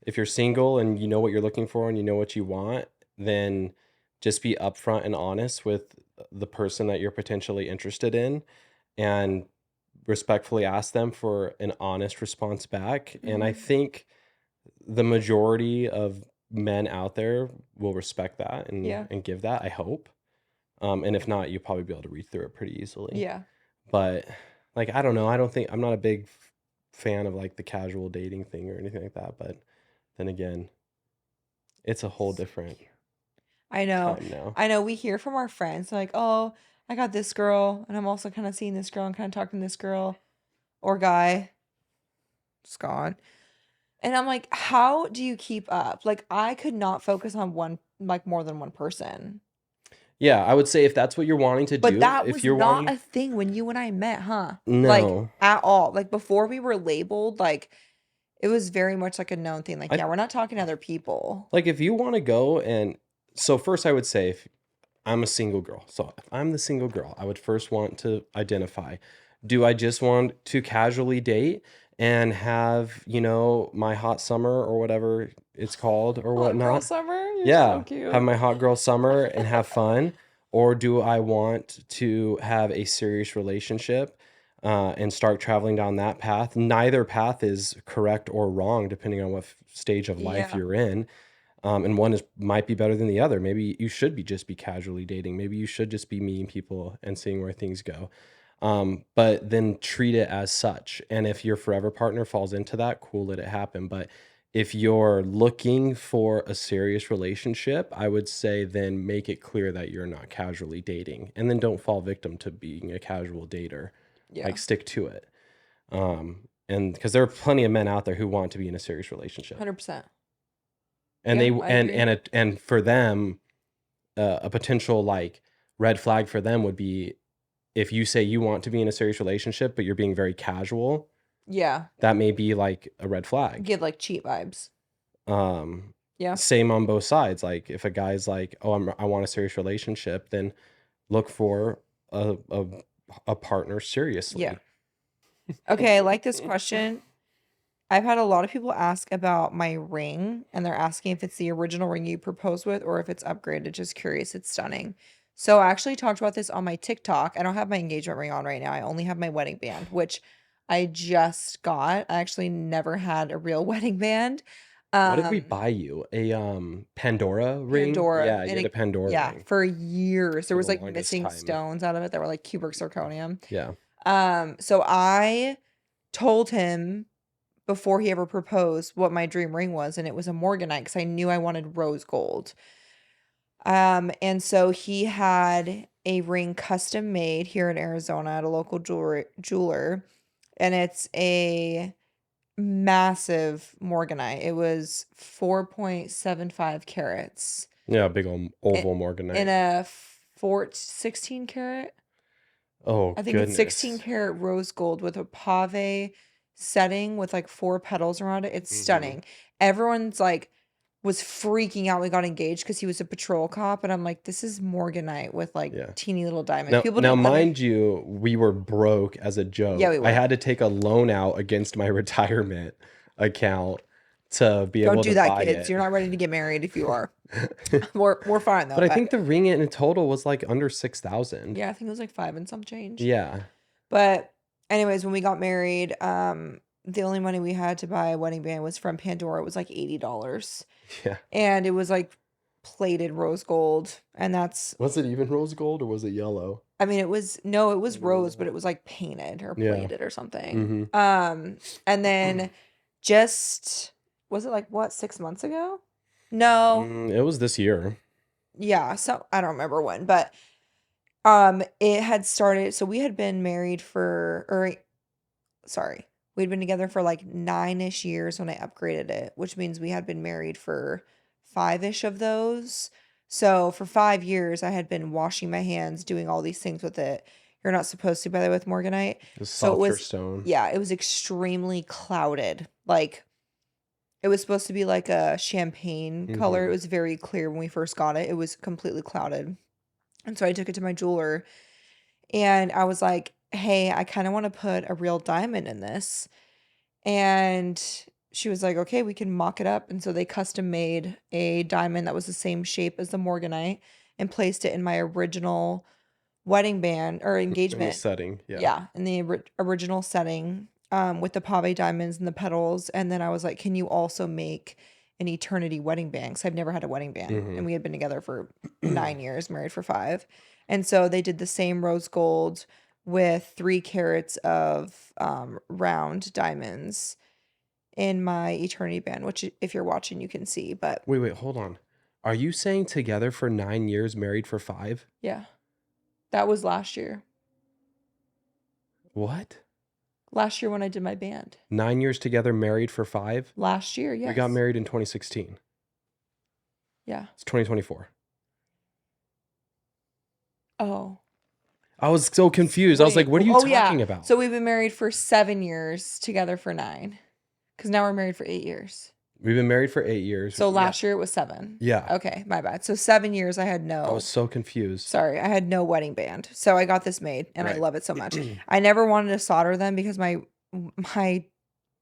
if you're single and you know what you're looking for and you know what you want, then just be upfront and honest with the person that you're potentially interested in and respectfully ask them for an honest response back. And I Mhm. think the majority of men out there will respect that Yeah. and give that, I hope. And if not, you'll probably be able to read through it pretty easily. Yeah. But like I don't know, I'm not a big fan of like the casual dating thing or anything like that, but then again, it's a whole So different cute. I know. time now. I know we hear from our friends like, "Oh, I got this girl and I'm also kind of seeing this girl and kind of talking to this girl or guy." It's gone. And I'm like, "How do you keep up?" Like I could not focus on one like more than one person. Yeah, I would say if that's what you're wanting to But do, that if was you're not wanting a thing when you and I met, huh? Like no. at all. Like before we were labeled, like it was very much like a known thing. Like, I yeah, we're not talking to other people. like if you want to go and so first I would say if I'm a single girl. So if I'm the single girl, I would first want to identify, do I just want to casually date and have, my hot summer or whatever it's called or Hot girl whatnot? summer, you're so Yeah, have cute. my hot girl summer and have fun, or do I want to have a serious relationship and start traveling down that path? Neither path is correct or wrong, depending on what stage of life Yeah. you're in. And one is might be better than the other. Maybe you should be casually dating. Maybe you should just be meeting people and seeing where things go. But then treat it as such. And if your forever partner falls into that, cool, let it happen. But if you're looking for a serious relationship, I would say then make it clear that you're not casually dating. And then don't fall victim to being a casual dater. Like Yeah. stick to it. And because there are plenty of men out there who want to be in a serious relationship. 100%. And Yeah, they I agree. and for them, a potential like red flag for them would be if you say you want to be in a serious relationship, but you're being very casual, Yeah. that may be like a red flag. Give like cheap vibes. Um, Yeah. Same on both sides. Like if a guy's like, "Oh, I want a serious relationship," then look for a partner Yeah. seriously. Okay, I like this question. I've had a lot of people ask about my ring, and they're asking if it's the original ring you proposed with or if it's upgraded. Just curious. It's stunning. So I actually talked about this on my TikTok. I don't have my engagement ring on right now. I only have my wedding band, which I just got. I actually never had a real wedding band. What did we Um, buy you? A Pandora ring? Pandora, Yeah, you and had a it Pandora yeah, ring for years there for was the like longest missing time. stones out of it that were like cubic zirconium. Yeah. So I told him before he ever proposed what my dream ring was, and it was a morganite because I knew I wanted rose gold. And so he had a ring custom made here in Arizona at a local jeweler, and it's a massive morganite. It was 4.75 carats Yeah, big old i- oval in morganite. a 16 carat. Oh I think it's 16 goodness. karat rose gold with a pave setting with like four petals around it. It's Mhm. stunning. Everyone's like was freaking out. We got engaged because he was a patrol cop, and I'm like, this is morganite with like Yeah. teeny little diamonds. Now People now didn't let. mind you, we were broke as a Yeah, joke. we I were. had to take a loan out against my retirement account to be Don't able do to that, buy kids. it. You're not ready to get married if you are. We're fine though. But I think the ring in total was like under 6,000. Yeah, I think it was like five and some change. Yeah. But anyways, when we got married, the only money we had to buy a wedding band was from Pandora. It was like $80. Yeah. And it was like plated rose gold. And that's, Was it even rose gold or was it yellow? I mean, it was, no, it I was don't even rose, but know. it was like painted or Yeah. plated or something. Mhm. And then just, was it like what, 6 months ago? No. It was this year. Yeah. So I don't remember when, but, it had started. So we had been married for, or sorry, we'd been together for like 9-ish years when I upgraded it, which means we had been married for 5-ish of those. So for 5 years, I had been washing my hands, doing all these things with it. You're not supposed to, by the way, with morganite. The So it softer was, stone. yeah, it was extremely clouded. Like it was supposed to be like a champagne color. It Mm-hmm. was very clear when we first got it. It was completely clouded. And so I took it to my jeweler and I was like, hey, I kind of want to put a real diamond in this. And she was like, okay, we can mock it up. And so they custom made a diamond that was the same shape as the morganite and placed it in my original wedding band or In the engagement. setting, yeah. Yeah, in the original setting, with the pave diamonds and the petals. And then I was like, can you also make an eternity wedding band? Because I've never had a wedding band. Mm-hmm. And we had been together for 9 years, married for 5. And so they did the same rose gold with 3 carats of round diamonds in my eternity band, which if you're watching, you can see. But Wait, hold on. Are you saying together for 9 years, married for 5? yeah, that was last year. What? Last year when I did my band. 9 years together, married for 5? Last year, We got yes. married in 2016. Yeah. It's 2024. Oh. I was so confused. I was like, Wait. what are you Oh, yeah. talking about? So we've been married for 7 years, together for 9. Because now we're married for 8 years. We've been married for 8 years. So last year it was 7. Yeah. Okay, my bad. So 7 years I had I no. was so confused. Sorry, I had no wedding band. So I got this made and I Right. love it so much. I never wanted to solder them because my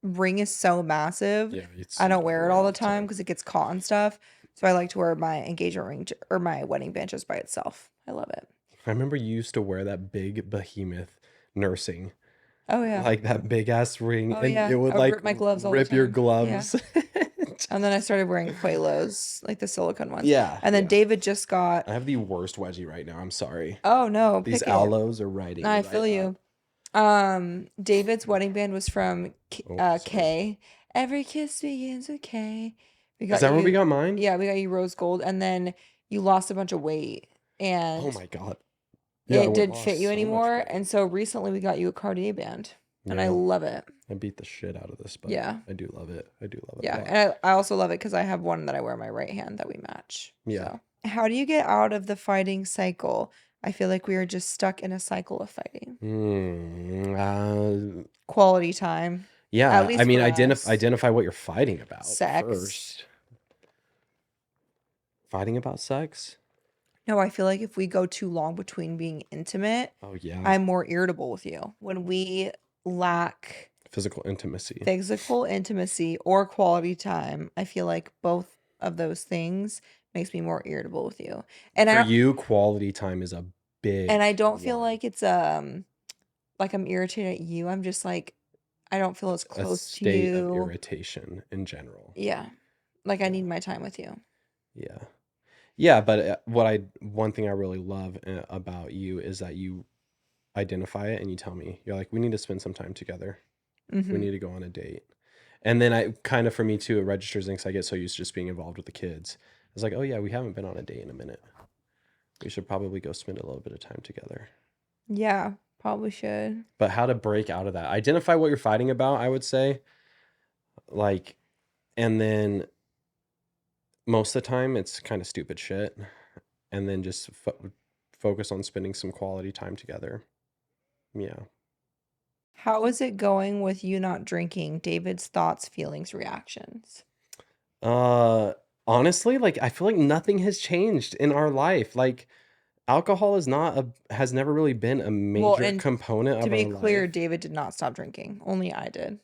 ring is so massive. Yeah, I don't wear it all the time because it gets caught and stuff. So I like to wear my engagement ring or my wedding band just by itself. I love it. I remember you used to wear that big behemoth nursing. Oh yeah. Like that big ass ring. Oh And yeah. it would I would like rip my gloves all the rip your time. gloves. And then I started wearing Quaalos, like the silicone ones. Yeah. And then yeah. David just got. I have the worst wedgie right now. I'm sorry. Oh no, These pick it. aloes are riding. I right feel you. up. David's wedding band was from Oh, sorry. K. Every kiss begins with K. We got Is that where we you. got mine? Yeah, we got you rose gold, and then you lost a bunch of weight, Oh and my God. it we didn't lost fit you so much anymore. weight. And so recently we got you a Cartier band, and I Yeah. love it. I beat the shit out of this, but Yeah. I do love it. I do love it a Yeah, lot. and I also love it because I have one that I wear on my right hand that we match. Yeah. So. How do you get out of the fighting cycle? I feel like we are just stuck in a cycle of fighting. Quality time. Yeah, At least I mean, for us. identify what you're fighting about Sex. first. Fighting about sex? No, I feel like if we go too long between being intimate, Oh yeah. I'm more irritable with you. When we lack Physical intimacy. physical intimacy or quality time, I feel like both of those things makes me more irritable with you. And For you, quality time is a big I don't feel one. like it's like I'm irritated at you. I'm just like I don't feel as A close to state of you. irritation in general. Yeah. Like I need my time with you. Yeah. Yeah, but one thing I really love about you is that you identify it and you tell me. You're like, we need to spend some time together. We Mhm. need to go on a date. And then I kind of, for me too, it registers because I get so used to just being involved with the kids. It's like, oh yeah, we haven't been on a date in a minute. We should probably go spend a little bit of time together. Yeah, probably should. But how to break out of that? Identify what you're fighting about, I would say. Like, and then most of the time it's kind of stupid shit. And then just focus on spending some quality time together. Yeah. How is it going with you not drinking? David's thoughts, feelings, reactions. Honestly, like I feel like nothing has changed in our life. Like alcohol has never really been a major and component To of be our clear, life. David did not stop drinking. Only I did.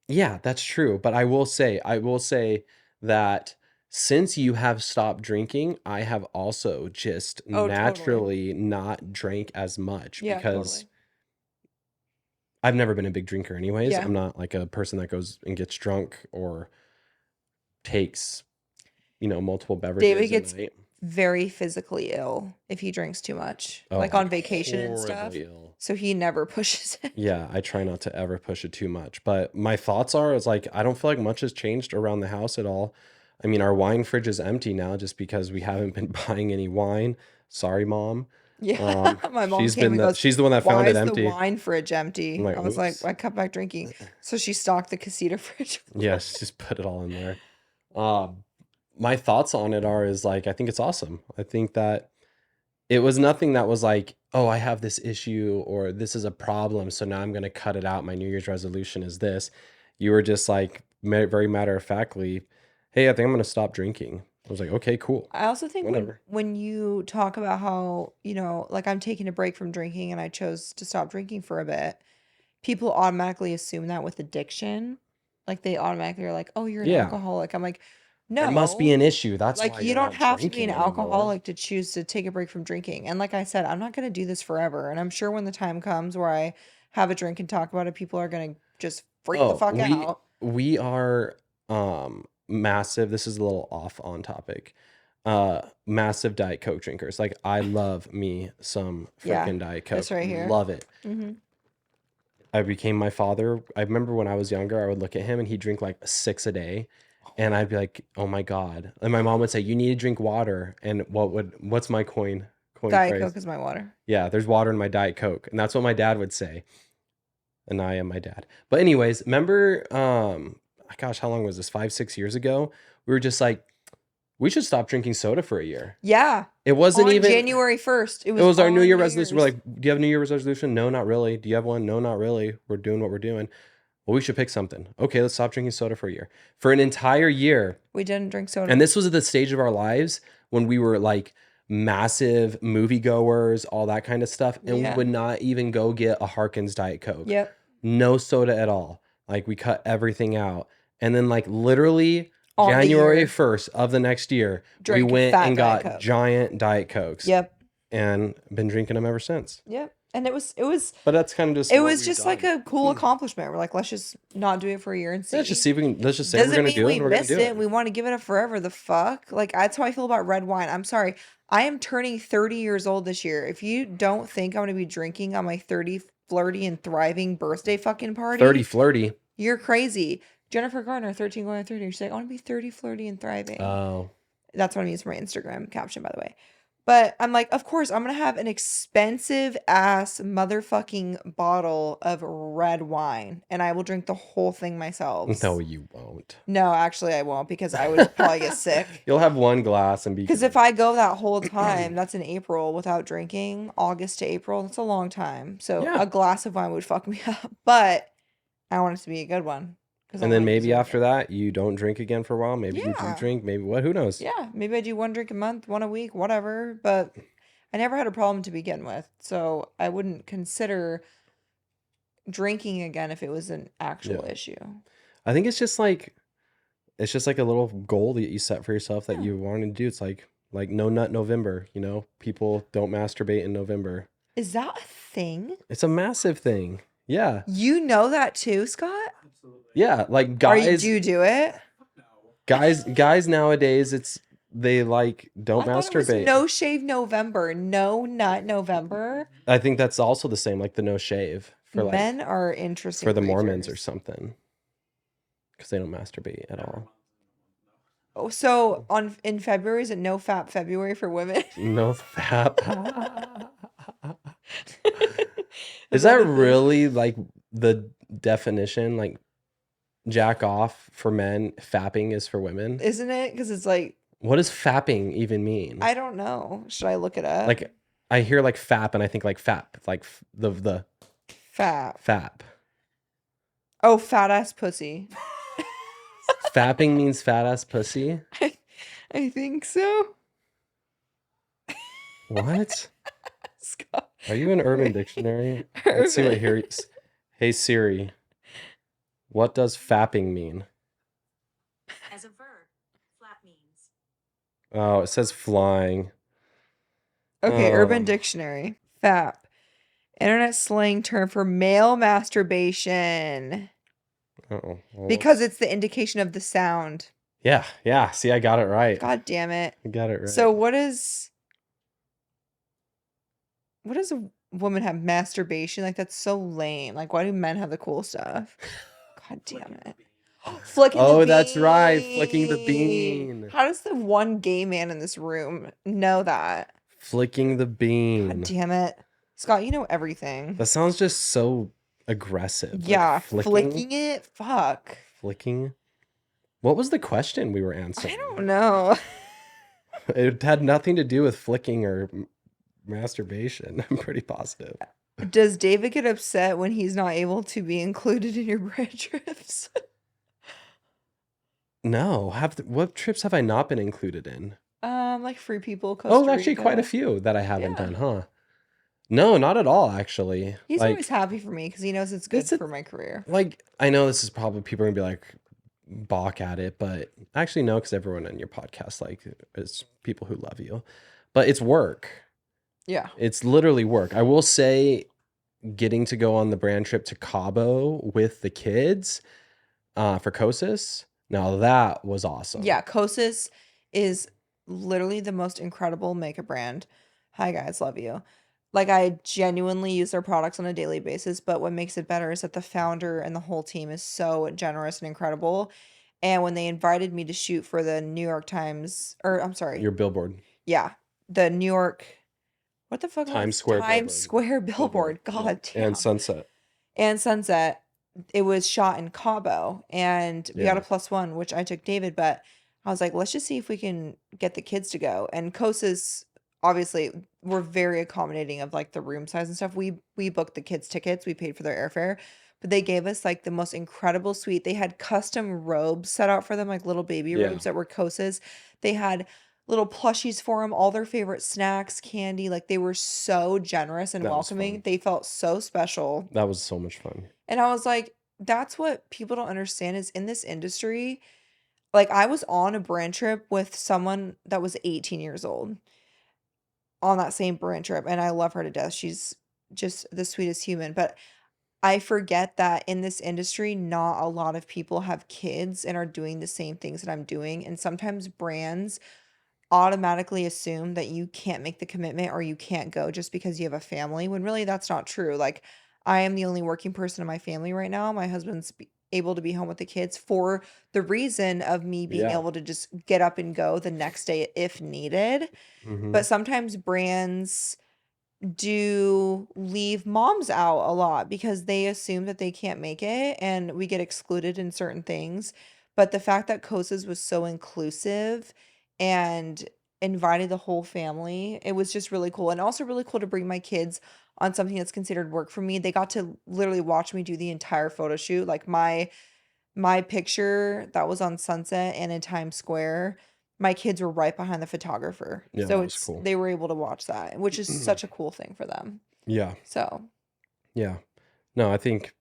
Yeah, that's true. But I will say that since you have stopped drinking, I have also just Oh, totally. naturally not drank as much Yeah, because totally. I've never been a big drinker anyways. Yeah. I'm not like a person that goes and gets drunk or takes, multiple beverages David a gets night. very physically ill if he drinks too much, Oh, like on vacation and stuff. horribly ill. So he never pushes it. Yeah, I try not to ever push it too much. But my thoughts are, it's like, I don't feel like much has changed around the house at all. I mean, our wine fridge is empty now just because we haven't been buying any wine. Sorry, Mom. Yeah, my mom She's came and goes, she's the one that "Why found it is the empty. wine fridge empty?" I'm like, I was like, "Oops." "I cut back drinking." So she stocked the casita fridge. Yeah, she just put it all in there. My thoughts on it is like, I think it's awesome. I think that It was nothing that was like, oh, I have this issue or this is a problem, so now I'm going to cut it out. My New Year's resolution is this. You were just like very matter of factly, hey, I think I'm going to stop drinking. I was like, okay, cool, I also think whatever. when you talk about how, like I'm taking a break from drinking and I chose to stop drinking for a bit, people automatically assume that with addiction. Like they automatically are like, "Oh, you're an Yeah, alcoholic." I'm like, there must be "No." an issue. That's Like why you you're don't not have to be an drinking anymore. alcoholic to choose to take a break from drinking. And like I said, I'm not going to do this forever. And I'm sure when the time comes where I have a drink and talk about it, people are going to just freak the Oh, fuck we out. we are massive. This is a little off on topic. Massive Diet Coke drinkers. Like I love me some Yeah. freaking Diet This Coke. right here. Love it. Mm-hmm. I became my father. I remember when I was younger, I would look at him and he'd drink like 6 a day. And I'd be like, "Oh my God." And my mom would say, "You need to drink water." And what's my coin Diet phrase? Coke is my water. Yeah, there's water in my Diet Coke. And that's what my dad would say. And I am my dad. But anyways, remember gosh, how long was this? 5, 6 years ago? We were just like, we should stop drinking soda for a year. Yeah. It wasn't On even January 1st. It it was was our New on Year New resolution. We're Year's. like, do you have a New Year's resolution? No, not really. Do you have one? No, not really. We're doing what we're doing. Well, we should pick something. Okay, let's stop drinking soda for a year. For an entire year. We didn't drink soda. And this was at the stage of our lives when we were like massive moviegoers, all that kind of stuff. And we Yeah. would not even go get a Harkins Diet Coke. Yep. No soda at all. Like we cut everything out. And then like literally On the January year. 1st of the next year, we Drank went fat and Diet got Coke. giant Diet Cokes. Yep. And been drinking them ever since. Yep. And it was But that's kind of just it what was we've just like done. a cool accomplishment. We're like, let's just not do it for a year and see. Let's just see if we can. Let's just say we're Doesn't gonna mean do it, we and we're gonna missed do it. it. We want to give it up forever. The fuck? Like that's how I feel about red wine. I'm sorry. I am turning 30 years old this year. If you don't think I'm gonna be drinking on my 30 flirty and thriving birthday fucking party, 30 flirty. you're crazy. Jennifer Garner, 13 going on 30. She's like, I want to be 30, flirty, and thriving. Oh. That's what I use for my Instagram caption, by the way. But I'm like, of course, I'm gonna have an expensive ass motherfucking bottle of red wine, and I will drink the whole thing myself. No, you won't. No, actually, I won't because I would probably get sick. You'll have one glass and be. Because if I go that whole time, that's in April without drinking, August to April, that's a long time. So Yeah. a glass of wine would fuck me up, but I want it to be a good one. And then maybe after that, you don't drink again for a while. Maybe you do Yeah. drink. Maybe what? Who knows? Yeah, maybe I do one drink a month, one a week, whatever. But I never had a problem to begin with, so I wouldn't consider drinking again if it was an actual issue. I think it's just like a little goal that you set for yourself that Yeah. you want to do. It's like no nut November. You know, people don't masturbate in November. Is that a thing? It's a massive thing. Yeah. You know that too, Scott? Yeah. Like Are you, guys, do you do it? guys nowadays, they like don't I thought it was masturbate. No Shave November, No Nut November. I think that's also the same, like the no shave for like Men are interesting for the Mormons or creatures. something, because they don't masturbate at all. Oh, so in February is it No Fap February for women? No fap. Is Is that a thing? really like the definition? Like jack off for men, fapping is for women? Isn't it? Because it's like, What does fapping even mean? I don't know. Should I look it up? Like I hear like fap and I think like fap, like the Fap. fap. Oh, fat ass pussy. Fapping means fat ass pussy? I think so. What? Scott. Are you an Urban Dictionary? Let's see what here. Hey Siri, what does fapping mean? As a verb, flap means Oh, it says flying. Okay, Urban Dictionary. Fap. Internet slang term for male masturbation. Oh, Because it's the indication of the sound. yeah. See, I got it right. God damn it. I got it right. So what does a woman have masturbation? Like that's so lame. Like why do men have the cool stuff? God damn it. Flicking the bean. That's right, flicking the bean. How does the one gay man in this room know that? Flicking the bean. God damn it. Scott, you know everything. That sounds just so aggressive. Like Yeah, flicking. flicking it? Fuck. Flicking. What was the question we were answering? I don't know. It had nothing to do with flicking or masturbation. I'm pretty positive. Does David get upset when he's not able to be included in your brand trips? No, what trips have I not been included in? Like Free People, Oh, Costa actually, quite a Rica. few that I haven't Yeah. done, huh? No, not at all, actually. He's always Like, happy for me because he knows it's good it's a, for my career. like, I know this is probably people are gonna be like, balk at it, but actually, no, because everyone on your podcast, like, is people who love you. But it's work. Yeah. It's literally work. I will say, getting to go on the brand trip to Cabo with the kids for Kosas, now that was awesome. Yeah, Kosas is literally the most incredible makeup brand. Hi guys, love you. Like I genuinely use their products on a daily basis, but what makes it better is that the founder and the whole team is so generous and incredible. And when they invited me to shoot for the New York Times, or I'm sorry, Your billboard, yeah, the New York, what the fuck Times was Square Times billboard, Square billboard? yeah, God and damn. Sunset, And Sunset, it was shot in Cabo, and we got a yeah, +1, which I took David, but I was like, let's just see if we can get the kids to go. And Kosa's obviously we're very accommodating of like the room size and stuff. We booked the kids' tickets, we paid for their airfare, but they gave us like the most incredible suite. They had custom robes set out for them, like little baby yeah, robes that were Kosa's. They had little plushies for them, all their favorite snacks, candy. Like they were so generous and that was welcoming. fun. They felt so special. That was so much fun. And I was like, that's what people don't understand is in this industry. Like I was on a brand trip with someone that was 18 years old on that same brand trip, and I love her to death. She's just the sweetest human. But I forget that in this industry, not a lot of people have kids and are doing the same things that I'm doing. And sometimes brands automatically assume that you can't make the commitment or you can't go just because you have a family when really that's not true. Like I am the only working person in my family right now. My husband's able to be home with the kids for the reason of me being Yeah. able to just get up and go the next day if needed. Mm-hmm. But sometimes brands do leave moms out a lot because they assume that they can't make it and we get excluded in certain things. But the fact that Kosa's was so inclusive and invited the whole family, it was just really cool. And also really cool to bring my kids on something that's considered work for me. They got to literally watch me do the entire photo shoot. Like my picture that was on Sunset and in Times Square, my kids were right behind the photographer. Yeah, So that was it's cool. they were able to watch that, which is such a cool thing for them. Yeah, So, yeah. No, I think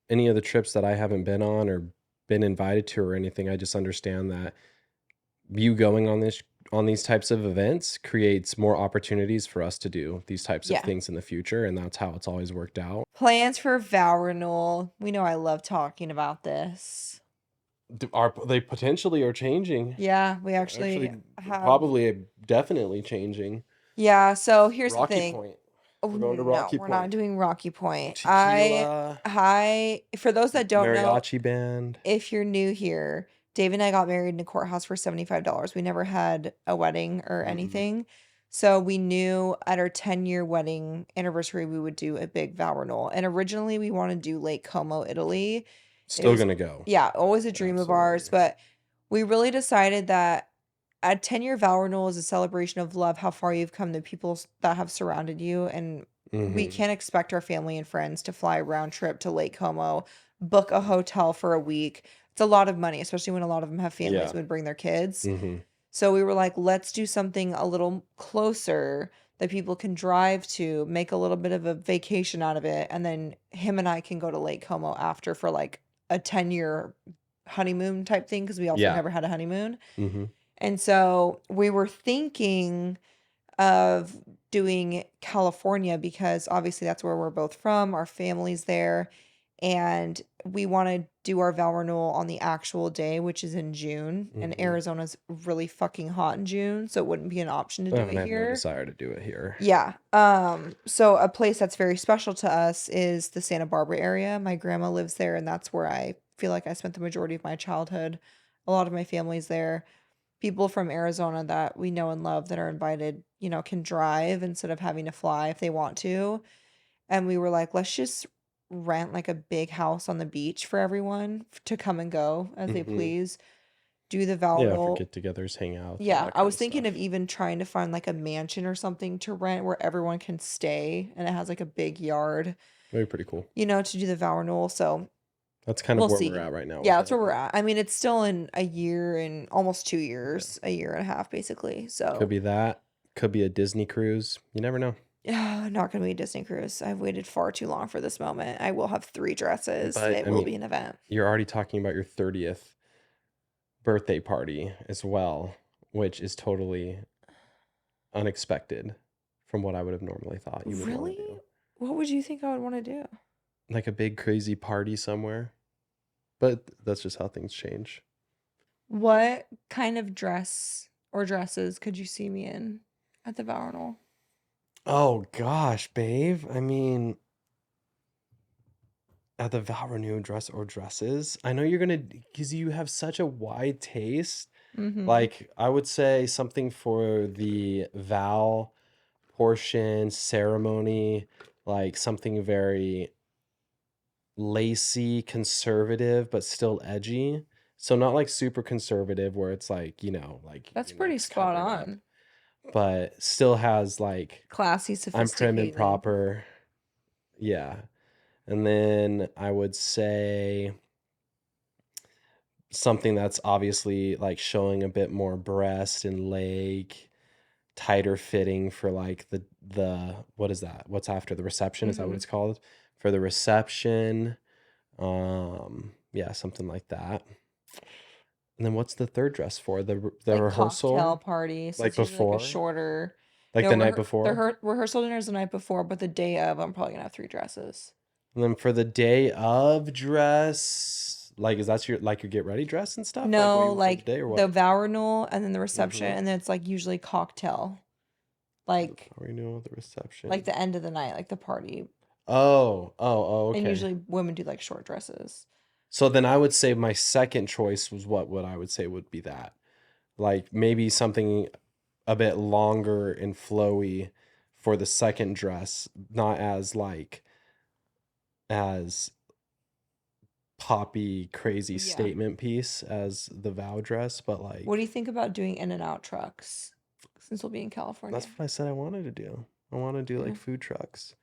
any of the trips that I haven't been on or been invited to or anything, I just understand that you going on these types of events creates more opportunities for us to do these types of yeah. things in the future, and that's how it's always worked out. Plans for vow renewal. We know I love talking about this. Are they potentially are changing? Yeah, we actually Actually, have. probably definitely changing. Yeah, so here's the Rocky thing. Point. Oh, We're going to no, Rocky we're not Point. doing Rocky Point. Tequila, For those that don't know, mariachi band. if you're new here, Dave and I got married in a courthouse for $75. We never had a wedding or Mm-mm. anything. So we knew at our 10-year wedding anniversary, we would do a big vow renewal. And originally we wanted to do Lake Como, Italy. It Still was, gonna go. yeah, always a dream of ours. Absolutely. But we really decided that a 10-year vow renewal is a celebration of love, how far you've come, the people that have surrounded you. And we Mm-hmm. can't expect our family and friends to fly a round trip to Lake Como, book a hotel for a week. It's a lot of money, especially when a lot of them have families Yeah. and would bring their kids. Mm-hmm. So we were like, let's do something a little closer that people can drive to, make a little bit of a vacation out of it, and then him and I can go to Lake Como after for like a 10-year honeymoon type thing because we also Yeah. never had a honeymoon. Mm-hmm. And so we were thinking of doing California because obviously that's where we're both from, our family's there, and we want to do our vow renewal on the actual day, which is in June. And Mm-hmm. Arizona's really fucking hot in June, so it wouldn't be an option to do And it I have no here. desire to do it here. Yeah. So a place that's very special to us is the Santa Barbara area. My grandma lives there, and that's where I feel like I spent the majority of my childhood. A lot of my family's there. People from Arizona that we know and love that are invited, can drive instead of having to fly if they want to. And we were like, let's just rent like a big house on the beach for everyone to come and go as they Mm-hmm. please. do the vow Yeah, for renewal. get-togethers, hangouts, all Yeah, that I kind was of thinking of stuff. even trying to find like a mansion or something to rent where everyone can stay and it has like a big yard, That'd be pretty cool. to do the vow renewal. So That's kind of we'll where we're see. at right now Yeah, with that's where it. we're at. I mean, it's still in a year and almost 2 years, Yeah. a year and a half basically. Could So be that. Could be a Disney cruise. You never know. not gonna be a Disney cruise. I've waited far too long for this moment. I will have 3 dresses. But It I will mean, be an event. you're already talking about your 30th birthday party as well, which is totally unexpected from what I would have normally thought you would want to Really? do. What would you think I would want to do? Like a big crazy party somewhere. But that's just how things change. What kind of dress or dresses could you see me in at the vow renewal? Oh gosh, babe. I mean, at the vow renew dress or dresses, I know you're gonna, because you have such a wide taste. Mm-hmm. Like, I would say something for the vow portion ceremony, like something very lacy, conservative, but still edgy. So not like super conservative where it's like, like That's your pretty neck's spot covered up, on. but still has like Classy, I'm prim and sophisticated. proper. Yeah. And then I would say something that's obviously like showing a bit more breast and leg, tighter fitting for like the what is that? What's after the reception? Is that what Mm-hmm. it's called? For the reception. Yeah, something like that. And then what's the third dress for? The Like cocktail rehearsal? party. So Like it's usually like a before? shorter. Like No, the night before? rehearsal dinner is the night before, but the day of, I'm probably gonna have 3 dresses. And then for the day of dress, like is that your get ready dress and stuff? Like No, for the like day or the what? vow renewal and then the reception, Mm-hmm. and then it's like usually cocktail, The like renewal, the like reception. the end of the night, like the party. Oh, And okay. usually women do like short dresses. So then I would say my second choice was what I would say would be that. Like maybe something a bit longer and flowy for the second dress, not as like as poppy crazy Yeah. statement piece as the vow dress, but What do you like think about doing in and out trucks since we'll be in that's California? what I said I wanted to do. I want to do Yeah. like food trucks.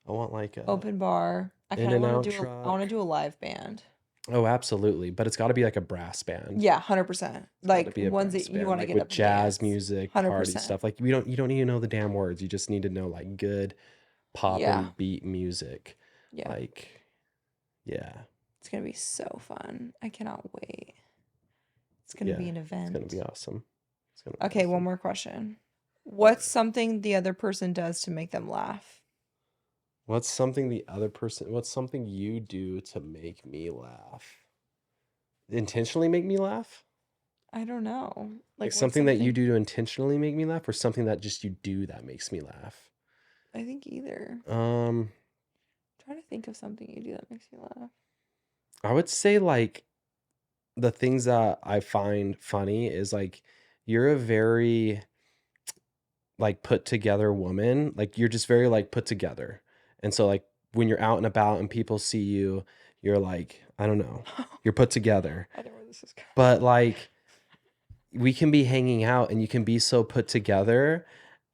I want like a Open bar. I in kind of and want out to I want to truck. do a live band. Oh, absolutely. But it's got to be like a brass band. Yeah, 100%. It's got to Like be a ones brass that you band, want to like get with up and jazz dance. music, party 100%. stuff. Like you don't need to know the damn words. You just need to know like good pop Yeah. and beat music. Yeah. Like, yeah. It's gonna be so fun. I cannot wait. It's gonna be an It's gonna event. be awesome. It's gonna be Okay, one awesome. more question. What's something the other person does to make them laugh? What's something you do to make me laugh? Intentionally make me laugh? I don't know. Like Like what's something that you something? do to intentionally make me laugh, or something that just you do that makes me laugh? I think either. Um, Try to think of something you do that makes you laugh. I would say like the things that I find funny is like you're a very like put together woman. Like you're just very like put together. And so like when you're out and about and people see you, you're like, I don't know, you're put together. I know where this is going. But like we can be hanging out and you can be so put together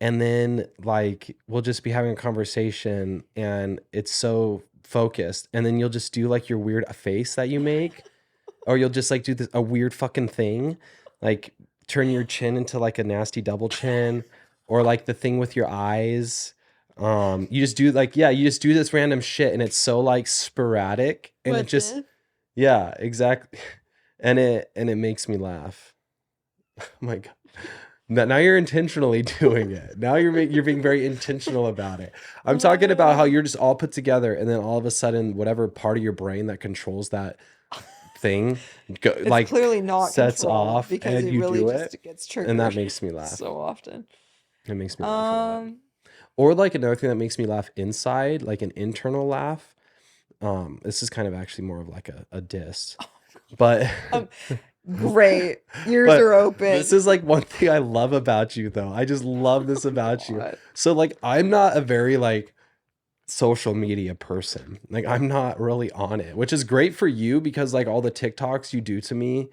and then like we'll just be having a conversation and it's so focused and then you'll just do like your weird face that you make or you'll just like do a weird fucking thing like turn your chin into like a nasty double chin or like the thing with your eyes. You just do like you just do this random shit and it's so like sporadic and it just yeah, exactly. And it makes me laugh. Oh my God. Now you're intentionally doing it. Now you're being very intentional about it. I'm talking about how you're just all put together and then all of a sudden whatever part of your brain that controls that thing It's like clearly not sets controlled off because and it you really do just it gets and that triggered makes me laugh. so often. It makes me laugh a lot. Um, Or like another thing that makes me laugh inside, like an internal laugh. This is kind of actually more of like a diss. But great. Ears but are open. this is like one thing I love about you though. I just love this about you. God. So like I'm not a very like social media person. Like I'm not really on it, which is great for you because like all the TikToks you do to me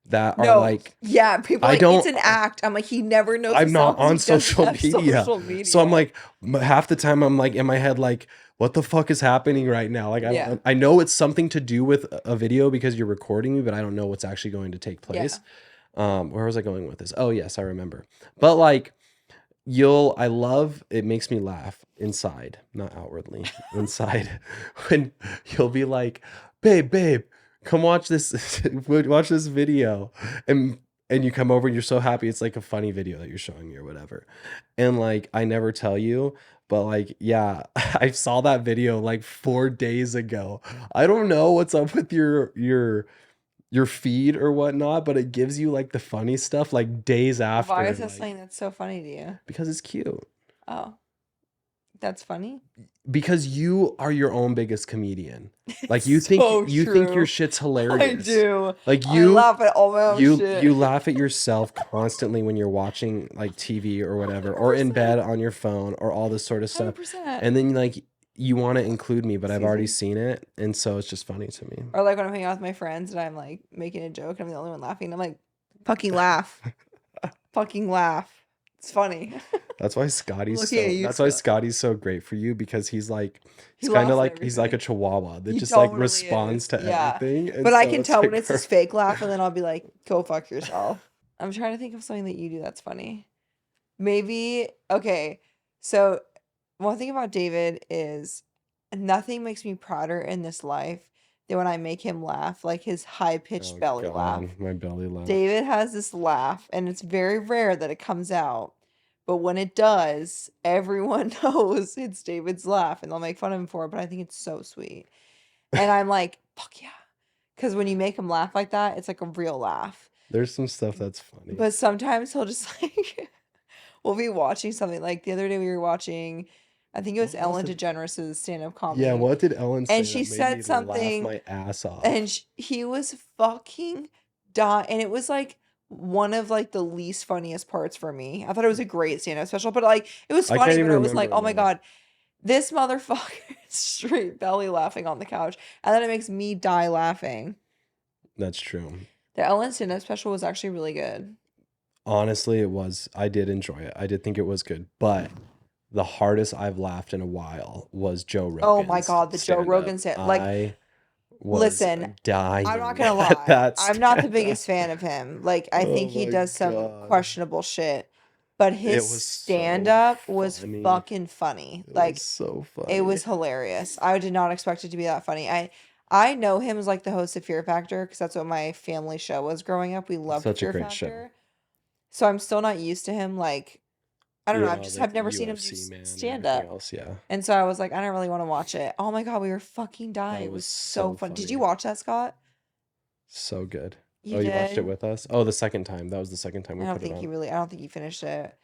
that are No. like, Yeah, people I like, don't- it's an act. I'm like, he never knows I'm the not songs on he doesn't social have media. social media. So I'm like, half the time I'm like in my head, like, what the fuck is happening right now? Like, Yeah. I know it's something to do with a video because you're recording me, but I don't know what's actually going to take Yeah. place. Where was I going with this? Oh yes, I remember. But like, I love, it makes me laugh inside, not outwardly, inside, when you'll be like, babe, come watch this, watch this video. And you come over and you're so happy. It's like a funny video that you're showing me or whatever. And like, I never tell you, but like, yeah, I saw that video like 4 days ago. I don't know what's up with your feed or whatnot, but it gives you like the funny stuff like days after. Why is that like, something that's so funny to you? because it's cute. Oh, that's funny. Because you are your own biggest comedian. Like you think So you think your true. shit's I hilarious. do. Like I laugh at all my own you shit. you laugh at yourself constantly when you're watching like TV or whatever, or in 100%. bed on your phone or all this sort of stuff. 100%. And then like you want to include me, but I've Excuse already me? seen it, and so it's just funny to me. Or like when I'm hanging out with my friends and I'm like making a joke and I'm the only one laughing. I'm like, fucking laugh. Fucking laugh. It's funny. That's why Scotty's Looking at you, that's why Scott. Scotty's so great for you, because he's like He he's kind laughs of at like he's like a everything. chihuahua that He just like totally responds is. to Yeah. everything. And But I so can it's tell like when it's his fake laugh and then I'll be like, go fuck yourself. I'm trying to think of something that you do that's funny. Maybe, okay. So one thing about David is nothing makes me prouder in this life than when I make him laugh, like his high-pitched Oh, belly God, laugh. my belly laugh. David has this laugh, and it's very rare that it comes out. But when it does, everyone knows it's David's laugh, and they'll make fun of him for it, but I think it's so sweet. And I'm like, fuck yeah. Because when you make him laugh like that, it's like a real laugh. There's some stuff that's funny. But sometimes he'll just like, we'll be watching something. Like the other day we were watching, I think it was What was Ellen it? DeGeneres' stand-up comedy. Yeah, what did Ellen say And that she made said me something, laugh my ass off? and he was fucking dying. And it was like one of like the least funniest parts for me. I thought it was a great stand-up special, but like it was I funny, can't but even I was like, remember oh my now. God, this motherfucker is straight belly laughing on the couch. And then it makes me die laughing. That's true. The Ellen stand-up special was actually really good. Honestly, it was. I did enjoy it. I did think it was good, but the hardest I've laughed in a while was Joe Rogan's Oh my God, the Joe stand-up. Rogan stand, like, I was listen, dying. I'm not gonna at lie. that I'm not the stand-up. biggest fan of him. Like, I Oh think he my does some God. questionable shit. But his was so stand-up was funny. fucking funny. It Like, was so funny. it was hilarious. I did not expect it to be that funny. I know him as like the host of Fear Factor because that's what my family show was growing up. We loved Such a Fear great show. Factor. So I'm still not used to him. Like, I don't know. Yeah, I've like never seen him do UFC, man, and stand-up. everything else, yeah. And so I was like, I don't really want to watch it. Oh my God, we were fucking dying. It was was so so fun. Did funny. you watch that, Scott? So good. You Oh, you watched did? it with us? Oh, the second time. That was the second time we I don't put it think on. I don't think you finished it.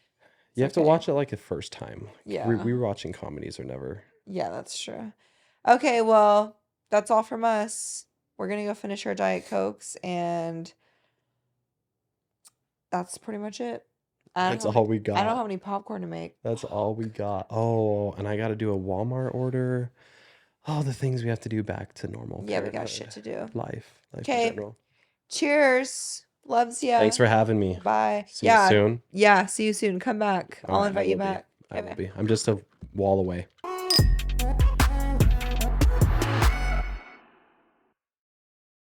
You It's have to okay. watch it like the first time. Yeah. We were watching comedies or never. Yeah, that's true. Okay, well, that's all from us. We're gonna go finish our Diet Cokes, and that's pretty much it. That's all we I don't know got. how many popcorn to make. That's all we got. Oh, and I got to do a Walmart order. All the things we have to do back to normal. Yeah, we got shit to do. Life in Okay. general. Cheers. Loves ya. Thanks for having me. Bye. See you soon. Yeah, see you soon. Come back. All I'll right, I invite you will be. back. I Okay, will be. I'm just a wall away.